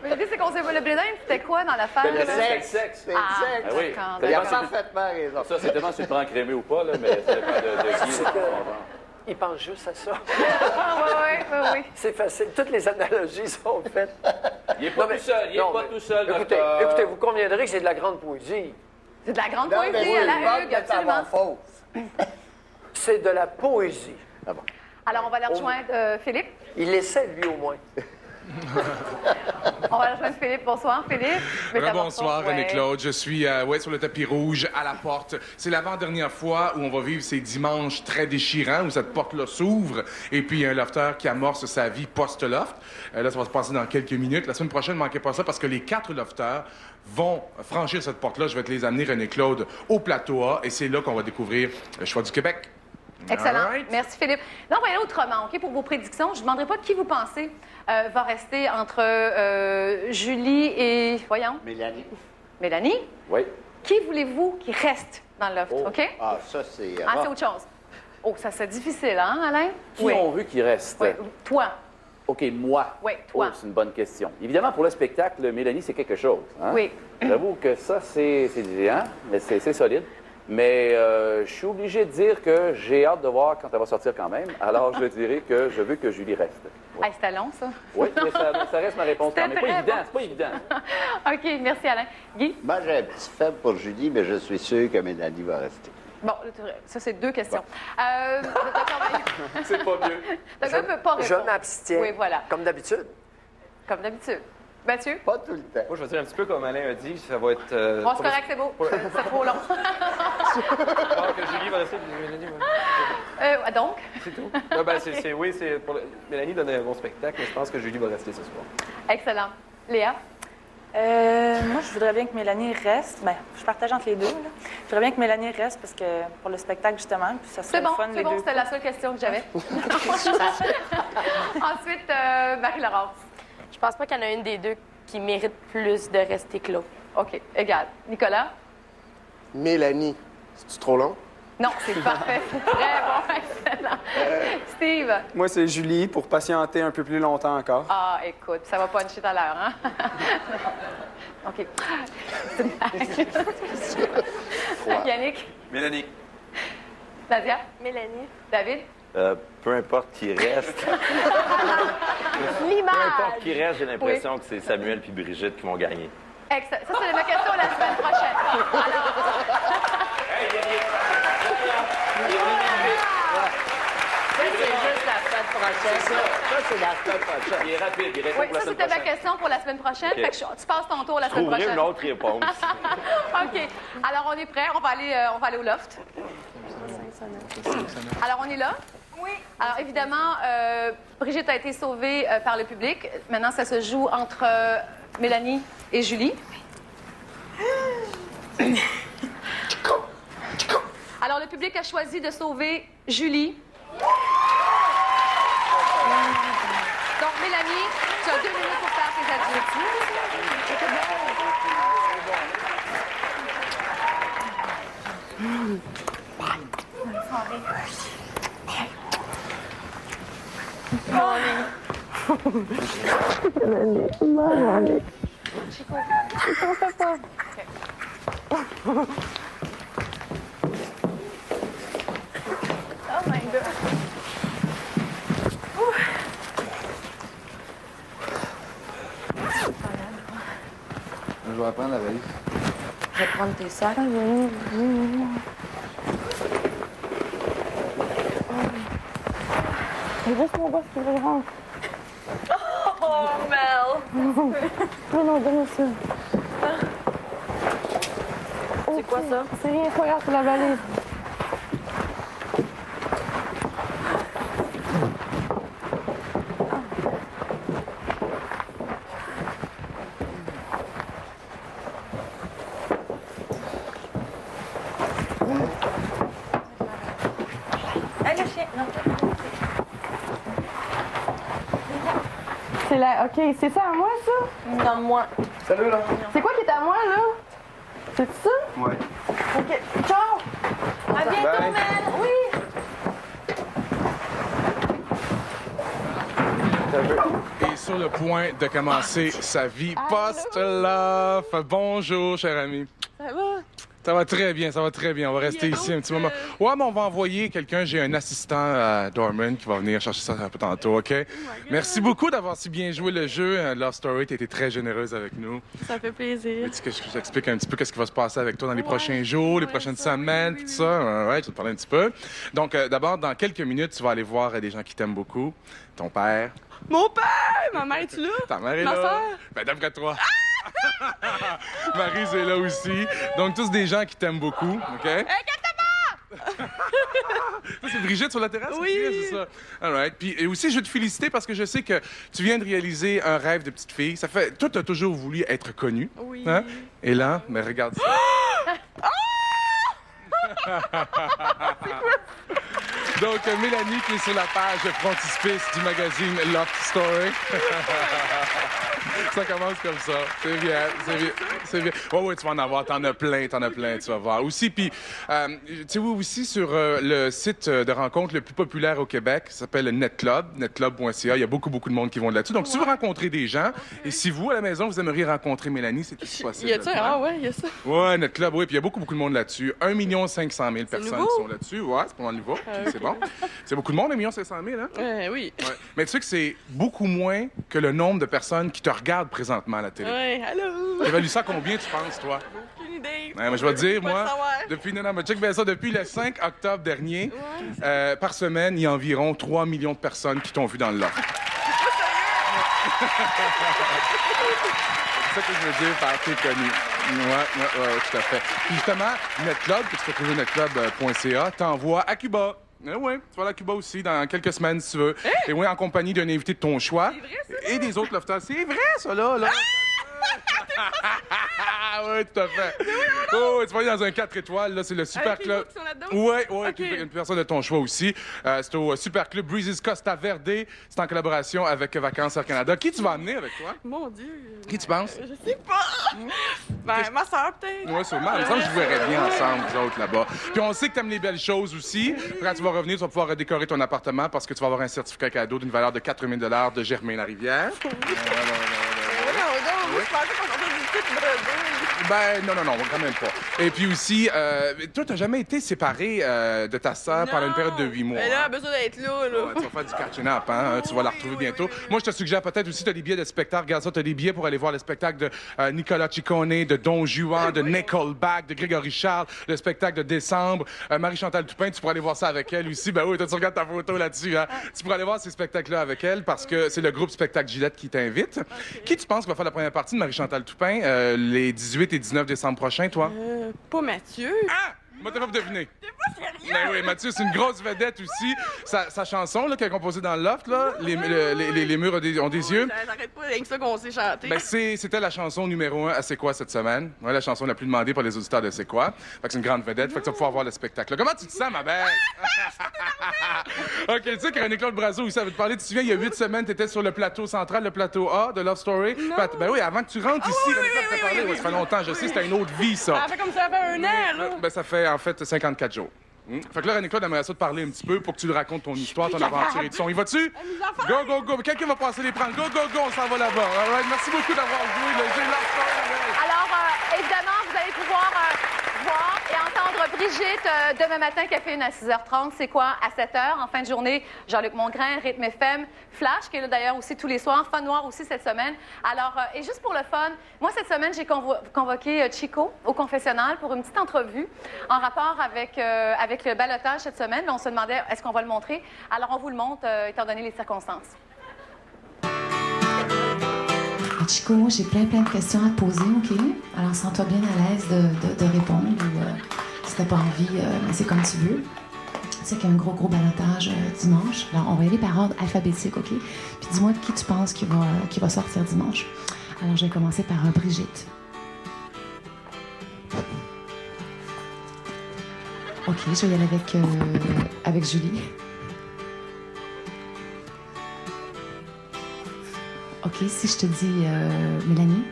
Speaker 3: Mais l'idée, c'est qu'on sait pas. Le blé d'Inde, c'était quoi dans l'affaire?
Speaker 31: Le sexe. C'est le sexe.
Speaker 2: Ah, oui.
Speaker 31: Il a parfaitement raison.
Speaker 2: Ça, c'est tellement si tu prends crémé ou pas, là, mais ça dépend de qui.
Speaker 15: Il pense juste à ça.
Speaker 3: Oui.
Speaker 15: C'est facile. Toutes les analogies sont faites.
Speaker 2: Il n'est pas tout seul. Il n'est pas tout seul.
Speaker 15: Écoutez, vous conviendrez que c'est de la grande poésie.
Speaker 3: C'est de la grande poésie à la Hugues, absolument.
Speaker 15: C'est de la poésie.
Speaker 31: Ah bon.
Speaker 3: Alors, on va aller rejoindre Philippe.
Speaker 15: Il essaie, lui, au moins.
Speaker 3: On va rejoindre Philippe. Bonsoir, Philippe.
Speaker 8: Bonsoir, René-Claude. Je suis sur le tapis rouge, à la porte. C'est l'avant-dernière fois où on va vivre ces dimanches très déchirants, où cette porte-là s'ouvre, et puis il y a un lofteur qui amorce sa vie post-loft. Là, ça va se passer dans quelques minutes. La semaine prochaine, ne manquez pas ça, parce que les 4 lofteurs vont franchir cette porte-là. Je vais te les amener, René-Claude, au plateau A, et c'est là qu'on va découvrir le choix du Québec.
Speaker 3: Excellent.
Speaker 8: Right.
Speaker 3: Merci, Philippe. Là, on va y aller autrement, OK, pour vos prédictions. Je ne demanderai pas qui vous pensez va rester entre Julie et... Voyons.
Speaker 31: Mélanie.
Speaker 3: Mélanie?
Speaker 2: Oui.
Speaker 3: Qui voulez-vous qui reste dans le loft, OK?
Speaker 31: Ah, ça, c'est...
Speaker 3: c'est autre chose. Oh, ça, c'est difficile, hein, Alain?
Speaker 2: Qui ont vu qu'il reste?
Speaker 3: Oui. Toi.
Speaker 2: OK, moi.
Speaker 3: Oui, toi.
Speaker 2: Oh, c'est une bonne question. Évidemment, pour le spectacle, Mélanie, c'est quelque chose. Hein?
Speaker 3: Oui.
Speaker 2: J'avoue que ça, c'est solide. Mais je suis obligé de dire que j'ai hâte de voir quand elle va sortir quand même. Alors, je dirais que je veux que Julie reste.
Speaker 3: Ouais. C'était long, ça?
Speaker 2: Oui, mais ça reste ma réponse. Mais c'est pas évident.
Speaker 3: OK, merci, Alain. Guy?
Speaker 31: Moi, j'ai un petit faible pour Julie, mais je suis sûr que Mélanie va rester.
Speaker 3: Bon, ça, c'est 2 questions.
Speaker 2: C'est pas mieux.
Speaker 3: D'accord, peut pas répondre.
Speaker 15: Je m'abstiens.
Speaker 3: Oui, voilà.
Speaker 15: Comme d'habitude.
Speaker 3: Comme d'habitude. Mathieu?
Speaker 31: Pas tout le temps.
Speaker 12: Moi, je vais dire un petit peu comme Alain a dit, ça va être...
Speaker 3: Bon, c'est correct, c'est beau. C'est trop long.
Speaker 12: Alors que Julie va rester, puis Mélanie va...
Speaker 3: Donc?
Speaker 12: C'est tout. Oui, Mélanie donne un bon spectacle, mais je pense que Julie va rester ce soir.
Speaker 3: Excellent. Léa?
Speaker 30: Moi, je voudrais bien que Mélanie reste. Bien, je partage entre les deux. Là. Je voudrais bien que Mélanie reste parce que pour le spectacle, justement, puis ça serait le fun, les deux.
Speaker 3: C'était la seule question que j'avais. Ensuite, Marie-Laurence.
Speaker 5: Je pense pas qu'il y en a une des deux qui mérite plus de rester clos.
Speaker 3: OK, égal. Nicolas?
Speaker 14: Mélanie. C'est-tu trop long?
Speaker 3: Non, c'est parfait. C'est très bon, excellent. Steve?
Speaker 14: Moi, c'est Julie, pour patienter un peu plus longtemps encore.
Speaker 3: Ah, écoute, ça va puncher tout à l'heure, hein? OK. C'est une blague.
Speaker 31: froid.
Speaker 3: Yannick?
Speaker 2: Mélanie.
Speaker 3: Nadia?
Speaker 5: Mélanie.
Speaker 3: David?
Speaker 7: Peu importe qui reste.
Speaker 3: L'image!
Speaker 7: Peu importe qui reste, j'ai l'impression que c'est Samuel puis Brigitte qui vont gagner.
Speaker 3: Excellent. Ça, c'est ma question la semaine prochaine.
Speaker 31: C'est juste la semaine prochaine. Ça, c'est la semaine prochaine.
Speaker 2: Il est rapide, il répond
Speaker 3: Oui,
Speaker 2: pour la
Speaker 3: ça,
Speaker 2: semaine
Speaker 3: c'était ma
Speaker 2: prochaine.
Speaker 3: question pour la semaine prochaine.
Speaker 7: OK.
Speaker 3: Fait que tu passes ton tour la semaine
Speaker 7: Trouverez
Speaker 3: prochaine.
Speaker 7: une autre réponse.
Speaker 3: OK. Alors, on est prêts. On va aller au loft. Alors, on est là? Oui. Alors, évidemment, Brigitte a été sauvée par le public. Maintenant, ça se joue entre Mélanie et Julie. Alors, le public a choisi de sauver Julie. Donc, Mélanie, tu as 2 minutes pour faire tes adieux.
Speaker 5: Oh my God.
Speaker 9: Je vais prendre la valise.
Speaker 4: Je vais prendre tes sacs.
Speaker 11: Reste mon boss, tu veux le rendre.
Speaker 5: Oh, Mel!
Speaker 11: Non, donne-moi ça.
Speaker 5: C'est quoi ça?
Speaker 11: C'est rien, c'est pas grave, c'est la valise.
Speaker 5: Hey, le chien! Non.
Speaker 11: C'est la... OK, c'est ça à moi, ça?
Speaker 5: Non, moi.
Speaker 9: Salut, là.
Speaker 11: C'est quoi qui est à moi, là? C'est ça?
Speaker 9: Ouais.
Speaker 11: OK, ciao!
Speaker 5: À bientôt,
Speaker 9: Bye.
Speaker 5: Mel! Oui!
Speaker 8: Et sur le point de commencer sa vie post-love. Bonjour, cher ami.
Speaker 11: Ça va?
Speaker 8: Ça va très bien, ça va très bien. On va rester ici un petit moment. Ouais, mais on va envoyer quelqu'un. J'ai un assistant à Dorman qui va venir chercher ça un peu tantôt, OK? Merci beaucoup d'avoir si bien joué le jeu. Love Story, tu été très généreuse avec nous.
Speaker 11: Ça fait plaisir.
Speaker 8: Veux-tu que je t'explique un petit peu qu'est-ce qui va se passer avec toi dans les prochains jours, les prochaines semaines, tout ça? Ouais, je vais te parler un petit peu. Donc, d'abord, dans quelques minutes, tu vas aller voir des gens qui t'aiment beaucoup. Ton père.
Speaker 11: Mon père! Ma mère, es-tu là?
Speaker 8: Ta mère est
Speaker 11: Ma
Speaker 8: là.
Speaker 11: sœur?
Speaker 8: Ben, d'après toi. Maryse est là aussi. Donc, tous des gens qui t'aiment beaucoup, OK? Ça, c'est Brigitte sur la terrasse?
Speaker 11: Oui.
Speaker 8: C'est ça. All right. Puis, et aussi, je veux te féliciter parce que je sais que tu viens de réaliser un rêve de petite fille. Ça fait... Toi, tu as toujours voulu être connue.
Speaker 11: Oui.
Speaker 8: Hein? Et là, mais regarde ça. Donc, Mélanie qui est sur la page frontispice du magazine Loft Story. Ça commence comme ça. C'est bien, c'est bien, c'est bien. Oui, tu vas en avoir. T'en as plein, tu vas voir. Aussi, puis, tu sais, oui, aussi sur le site de rencontre le plus populaire au Québec, ça s'appelle NetClub, netclub.ca. Il y a beaucoup de monde qui vont là-dessus. Donc, si tu veux rencontrer des gens, et si vous, à la maison, vous aimeriez rencontrer Mélanie, c'est tout possible.
Speaker 11: Y a ça? Ah ouais, y a ça.
Speaker 8: Ouais, NetClub, oui. Puis il y a beaucoup de monde là-dessus. 1 500 000 personnes
Speaker 11: nouveau?
Speaker 8: qui sont là-dessus. Ouais, c'est pas mal nouveau. C'est bon. C'est beaucoup de monde, 1 500 000, hein?
Speaker 11: Oui.
Speaker 8: Ouais. Mais tu sais que c'est beaucoup moins que le nombre de personnes qui te regardent présentement à la télé.
Speaker 11: Ouais, allô?
Speaker 8: T'évalues ça combien, tu penses, toi?
Speaker 11: Aucune idée.
Speaker 8: Ouais, mais je vais te dire,
Speaker 11: Pas
Speaker 8: moi,
Speaker 11: le savoir.
Speaker 8: depuis le 5 octobre dernier, par semaine, il y a environ 3 millions de personnes qui t'ont vu dans le loft. C'est ça que je veux dire par t'es connu. Ouais, tout à fait. Puis justement, NetClub, que tu peux trouver netclub.ca, t'envoie à Cuba. Oui, tu vas aller à Cuba aussi dans quelques semaines, si tu veux. Et oui, en compagnie d'un invité de ton choix. C'est vrai, ça? Et des autres lofters. C'est vrai, ça, là. Oui, tout à fait. Oh, tu vas aller dans un 4 étoiles, là, c'est le Super Club. Oui, une personne de ton choix aussi. C'est au Super Club Breezes Costa Verde. C'est en collaboration avec Vacances Air Canada. Qui tu vas amener avec toi?
Speaker 11: Mon Dieu.
Speaker 8: Qui tu penses?
Speaker 11: Je sais pas. Ben, ma soeur, peut-être.
Speaker 8: Oui, sûrement. Il me semble que je vous verrais bien ensemble, vous autres, là-bas. Puis on sait que t'aimes les belles choses aussi. Quand tu vas revenir, tu vas pouvoir redécorer ton appartement parce que tu vas avoir un certificat cadeau d'une valeur de 4 000 $ de Germain-la-Rivière.
Speaker 11: Je pensais qu'on sortait du petit bredouille.
Speaker 8: Ben, non, quand même pas. Et puis aussi, toi, t'as jamais été séparé de ta sœur pendant une période de 8 mois.
Speaker 11: Elle a besoin d'être là.
Speaker 8: Ouais, tu vas faire du catching-up, hein? Tu vas la retrouver bientôt. Moi, je te suggère peut-être aussi, t'as des billets de spectacle. Regarde ça, t'as des billets pour aller voir le spectacle de Nicolas Ciccone, de Don Juan, de Nickelback, de Grégory Charles, le spectacle de décembre. Marie-Chantal Toupin, tu pourrais aller voir ça avec elle aussi. Ben oui, toi, tu regardes ta photo là-dessus, hein? Tu pourrais aller voir ces spectacles-là avec elle parce que c'est le groupe Spectacle Gillette qui t'invite. Okay. Qui tu penses va faire la première partie de Marie-Chantal Toupin les 18 et 19 décembre prochains, toi?
Speaker 11: Pas Mathieu.
Speaker 8: Ah! Moi, t'as pas deviné.
Speaker 11: T'es pas sérieux?
Speaker 8: Ben oui, Mathieu, c'est une grosse vedette aussi. Sa chanson là, qu'elle a composée dans le loft, là, les murs ont des yeux.
Speaker 11: T'arrêtes pas, rien que ça qu'on sait chanter.
Speaker 8: Ben, c'était la chanson numéro 1 à C'est quoi cette semaine? Ouais, la chanson la plus demandée par les auditeurs de C'est quoi. Fait que c'est une grande vedette. Fait que tu vas pouvoir voir le spectacle. Là. Comment tu te sens, ma belle? OK, tu sais que René-Claude Brazeau, il savait te parler. Tu te souviens, il y a 8 semaines, t'étais sur le plateau central, le plateau A de Love Story. Ben oui, avant que tu rentres ici, René-Claude t'a parlé. Ouais, ça fait longtemps, je sais, c'était une autre vie, ça.
Speaker 11: Ça fait comme ça fait un an, là.
Speaker 8: Ben, ça fait, en fait, 54 jours. Fait que là, René-Claude aimerait ça te parler un petit peu pour que tu lui racontes ton histoire, ton aventure et tout ça. Y vas-tu? Go! Quelqu'un va passer les prendre. Go! On s'en va là-bas. Right. Merci beaucoup d'avoir joué le jeu Love Story.
Speaker 3: Alors, évidemment, vous allez pouvoir voir et entendre Brigitte demain matin, caféine à 6h30. C'est quoi? À 7h, en fin de journée, Jean-Luc Mongrain, Rythme FM, Flash, qui est là d'ailleurs aussi tous les soirs. Fun Noir aussi cette semaine. Alors, et juste pour le fun, moi, cette semaine, j'ai convoqué Chico au confessionnal pour une petite entrevue en rapport avec le ballottage cette semaine. Mais on se demandait, est-ce qu'on va le montrer? Alors, on vous le montre, étant donné les circonstances.
Speaker 10: Chico, j'ai plein de questions à te poser, OK? Alors, sens-toi bien à l'aise de répondre ou si t'as pas envie, c'est comme tu veux. Tu sais qu'il y a un gros ballottage dimanche. Alors, on va y aller par ordre alphabétique, OK? Puis dis-moi qui tu penses qui va sortir dimanche. Alors, je vais commencer par Brigitte. OK, je vais y aller avec Julie. OK, si je te dis Mélanie.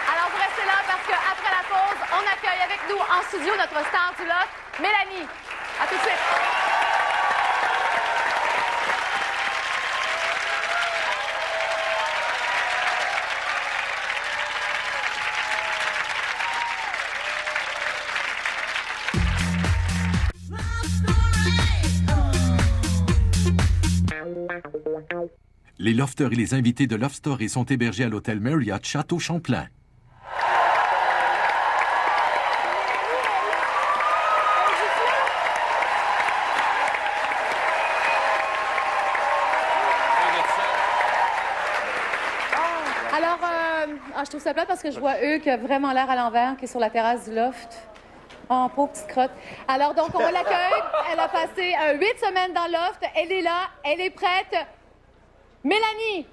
Speaker 3: Alors, vous restez là parce qu'après la pause, on accueille avec nous en studio notre star du lot, Mélanie. À tout de suite.
Speaker 28: Les lofters et les invités de Love Story sont hébergés à l'hôtel Marriott Château-Champlain.
Speaker 3: Alors, je trouve ça plate parce que je vois Hugues qui a vraiment l'air à l'envers, qui est sur la terrasse du loft. Oh, pauvre petite crotte. Alors, donc, on l'accueille. Elle a passé 8 semaines dans le loft. Elle est là. Elle est prête. Mélanie!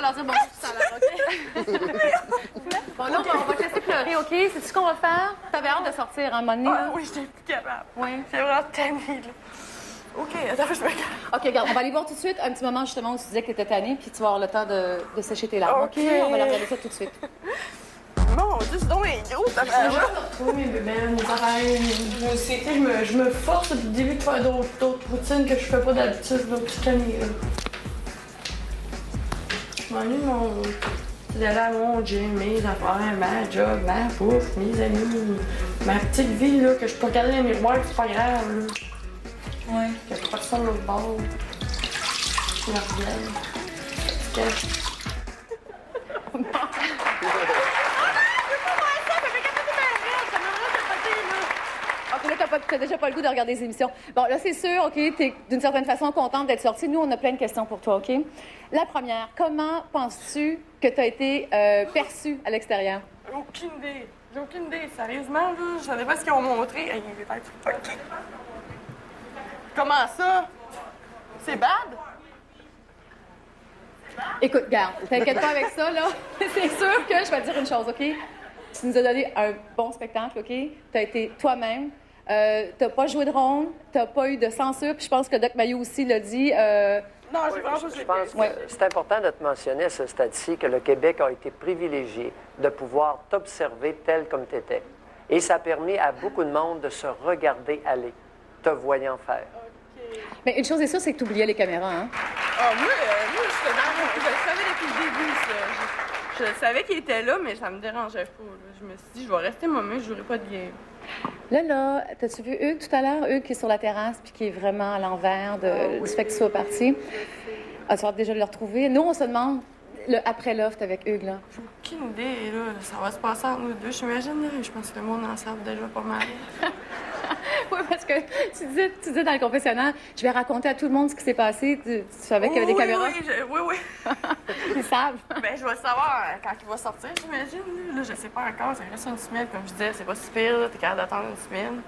Speaker 3: Leur dire bonjour tout à l'heure, OK? Bon, là, on va te laisser pleurer, OK? C'est ce qu'on va faire? T'avais hâte de sortir un moment donné, là?
Speaker 11: Oui, j'étais plus capable.
Speaker 3: Oui.
Speaker 11: J'ai vraiment tanné, là. OK, attends, je me calme.
Speaker 3: OK, regarde, on va aller voir tout de suite un petit moment, justement, où tu disais que t'étais tannée, puis tu vas avoir le temps de sécher tes larmes. OK? On va aller regarder ça tout de suite.
Speaker 11: Mon Dieu, c'est donc gros, ça fait là. Oui, mes bébés, mes oreilles. Je me force depuis le début de faire d'autres routines que je fais pas d'habitude, là, puis cette année, là. Je m'ennuie d'aller à mon gym, mes affaires, ma job, ma bouffe, mes amis, ma petite vie, là, que je peux regarder dans les miroirs, c'est pas grave, là. Ouais. Que je passe ça de l'autre bord. Je me reviens.
Speaker 3: OK, là, t'as déjà pas le goût de regarder les émissions. Bon, là, c'est sûr, OK, t'es d'une certaine façon contente d'être sortie. Nous, on a plein de questions pour toi, OK? La première, comment penses-tu que t'as été perçue à l'extérieur?
Speaker 11: Aucune idée. J'ai aucune idée. Sérieusement, là, je savais pas ce qu'ils ont montré. Hey, il est OK. Comment ça? C'est bad?
Speaker 3: Écoute, garde, t'inquiète pas avec ça, là. C'est sûr que je vais te dire une chose, OK? Tu nous as donné un bon spectacle, OK? T'as été toi-même. T'as pas joué de rôle, t'as pas eu de censure, puis je pense que Doc Mayou aussi l'a dit.
Speaker 11: Non, j'ai vraiment pas.
Speaker 15: Je pense que c'est important de te mentionner à ce stade-ci que le Québec a été privilégié de pouvoir t'observer tel comme tu étais. Et ça a permis à beaucoup de monde de se regarder aller, te voyant faire.
Speaker 3: Mais une chose est sûre, c'est que tu oubliais les caméras, hein?
Speaker 11: Ah, moi, je le savais depuis le début, ça. Je savais qu'il était là, mais ça me dérangeait pas. Là. Je me suis dit, je vais rester moi-même, je jouerai pas de game.
Speaker 3: Là, t'as-tu vu Hugues tout à l'heure? Hugues qui est sur la terrasse puis qui est vraiment à l'envers du fait que tu sois parti. Ah, tu vas déjà le retrouver. Nous, on se demande le après Loft avec Hugues, là.
Speaker 11: J'ai aucune idée, là. Ça va se passer entre nous deux, j'imagine. Je pense que le monde en sait déjà pas mal.
Speaker 3: Oui, parce que tu disais dans le confessionnal, je vais raconter à tout le monde ce qui s'est passé. Tu savais qu'il y avait des caméras?
Speaker 11: Oui.
Speaker 3: Ils savent.
Speaker 11: Ben, je vais le savoir quand il va sortir, j'imagine. Là, je sais pas encore. Ça reste une semaine, comme je disais. C'est pas si pire, t'es capable d'attendre une semaine.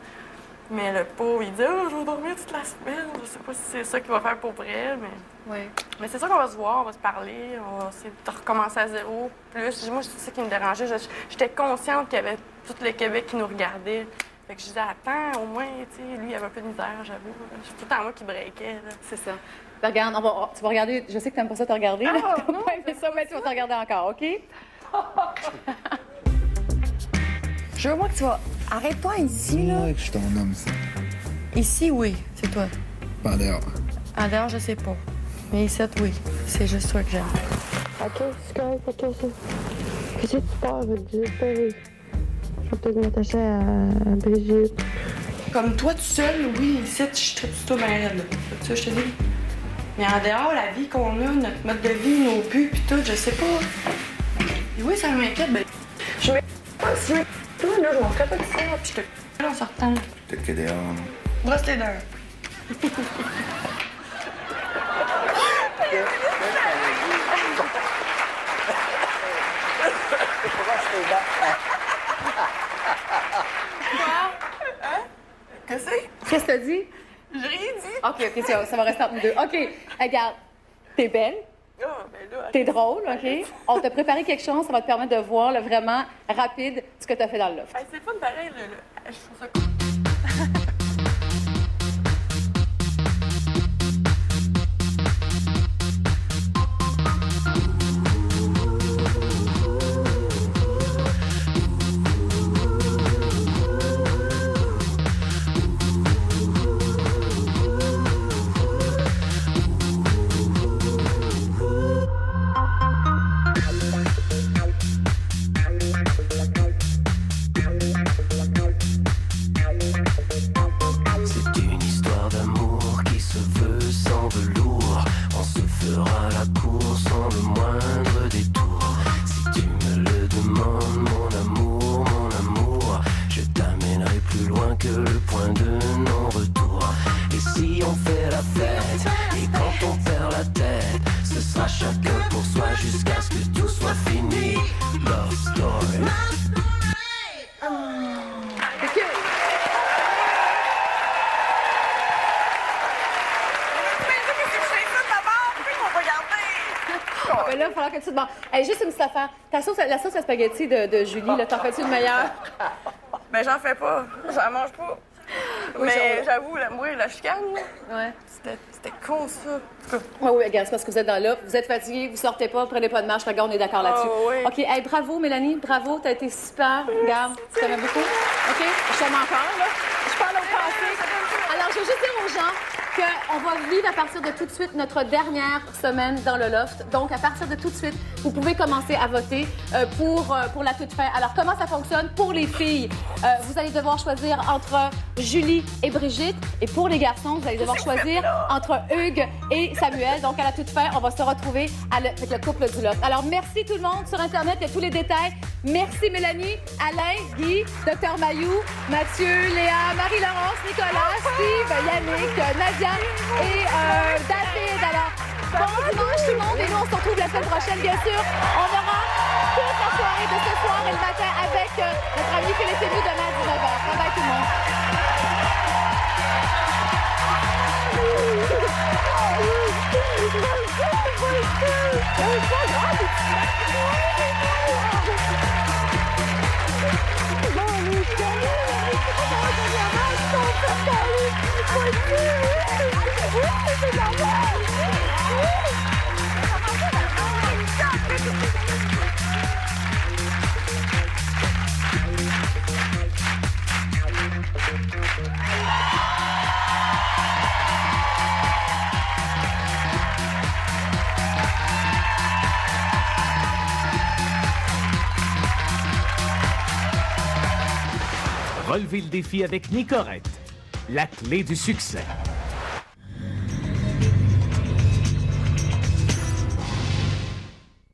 Speaker 11: Mais le pauvre, il dit, je vais dormir toute la semaine. Je sais pas si c'est ça qu'il va faire pour vrai, mais.
Speaker 3: Oui.
Speaker 11: Mais c'est ça qu'on va se voir, on va se parler, on va essayer de recommencer à zéro. Plus, moi, c'est ça qui me dérangeait. J'étais consciente qu'il y avait tout le Québec qui nous regardait. Fait que je disais, attends, au moins, tu sais, lui, il avait un peu de misère, j'avoue. C'est tout le temps moi qui breakais, là.
Speaker 3: C'est ça. Ben, regarde, tu vas regarder. Je sais que t'aimes pas ça te regarder, là. T'as pas aimé ça, mais tu vas te regarder encore, OK?
Speaker 17: Je veux moi que tu vas. Arrête-toi ici, là.
Speaker 19: Ouais, que je suis ton homme, ça.
Speaker 17: Ici, oui, c'est toi.
Speaker 19: Pas en dehors.
Speaker 17: En dehors, je sais pas. Mais ici, oui. C'est juste toi que j'aime.
Speaker 11: OK, c'est correct, OK, ça. Qu'est-ce que tu pars, je vais te dire. Je vais peut-être m'attacher à Brigitte.
Speaker 17: Comme toi, tout seul, oui, ici, je traite tout ma raide, là. C'est ça, je te dis. Mais en dehors, la vie qu'on a, notre mode de vie, nos buts, pis tout, je sais pas. Et oui, ça m'inquiète, ben. Je m'inquiète pas si toi, là, je m'en ferais pas de ça, pis je te là en sortant.
Speaker 19: Peut-être que dehors.
Speaker 17: Brosse tes dents.
Speaker 3: Qu'est-ce que t'as dit?
Speaker 11: J'ai rien dit.
Speaker 3: OK, ça va rester entre nous deux. OK, regarde, t'es belle. T'es drôle, OK? On t'a préparé quelque chose, ça va te permettre de voir vraiment rapide ce que t'as fait dans le loft.
Speaker 11: C'est fun pareil, là. Je trouve ça cool.
Speaker 3: Là, il va falloir que tu te demandes. Hey, juste une petite affaire. La sauce à spaghetti de Julie, là, t'en fais-tu une meilleure?
Speaker 11: Ben, j'en fais pas. J'en mange pas.
Speaker 3: Oui,
Speaker 11: mais j'avoue, moi, la chicane,
Speaker 3: ouais.
Speaker 11: C'était con, ça.
Speaker 3: Oui, regarde, c'est parce que vous êtes dans là, vous êtes fatigué, vous sortez pas, prenez pas de marche. Regarde, on est d'accord là-dessus.
Speaker 11: Oui.
Speaker 3: OK, hey, bravo, Mélanie, bravo, t'as été super. Regarde, tu t'aimais beaucoup. OK, je t'aime encore, là. Je parle au passé. Alors, je veux juste dire aux gens, qu'on va vivre à partir de tout de suite notre dernière semaine dans le loft. Donc, à partir de tout de suite, vous pouvez commencer à voter pour la toute fin. Alors, comment ça fonctionne? Pour les filles, vous allez devoir choisir entre Julie et Brigitte. Et pour les garçons, vous allez devoir choisir entre Hugues et Samuel. Donc, à la toute fin, on va se retrouver avec le couple du loft. Alors, merci tout le monde. Sur Internet, il y a tous les détails. Merci Mélanie, Alain, Guy, Dr Mayou, Mathieu, Léa, Marie-Laurence, Nicolas, Steve, Yannick, Nadia et David. Alors, bon dimanche tout le monde et nous on se retrouve la semaine prochaine, bien sûr. On aura toute la soirée de ce soir et le matin avec notre ami Philippe Fému demain à 19h. Bye bye tout le monde.
Speaker 1: Relevez le défi avec Nicorette, la clé du succès.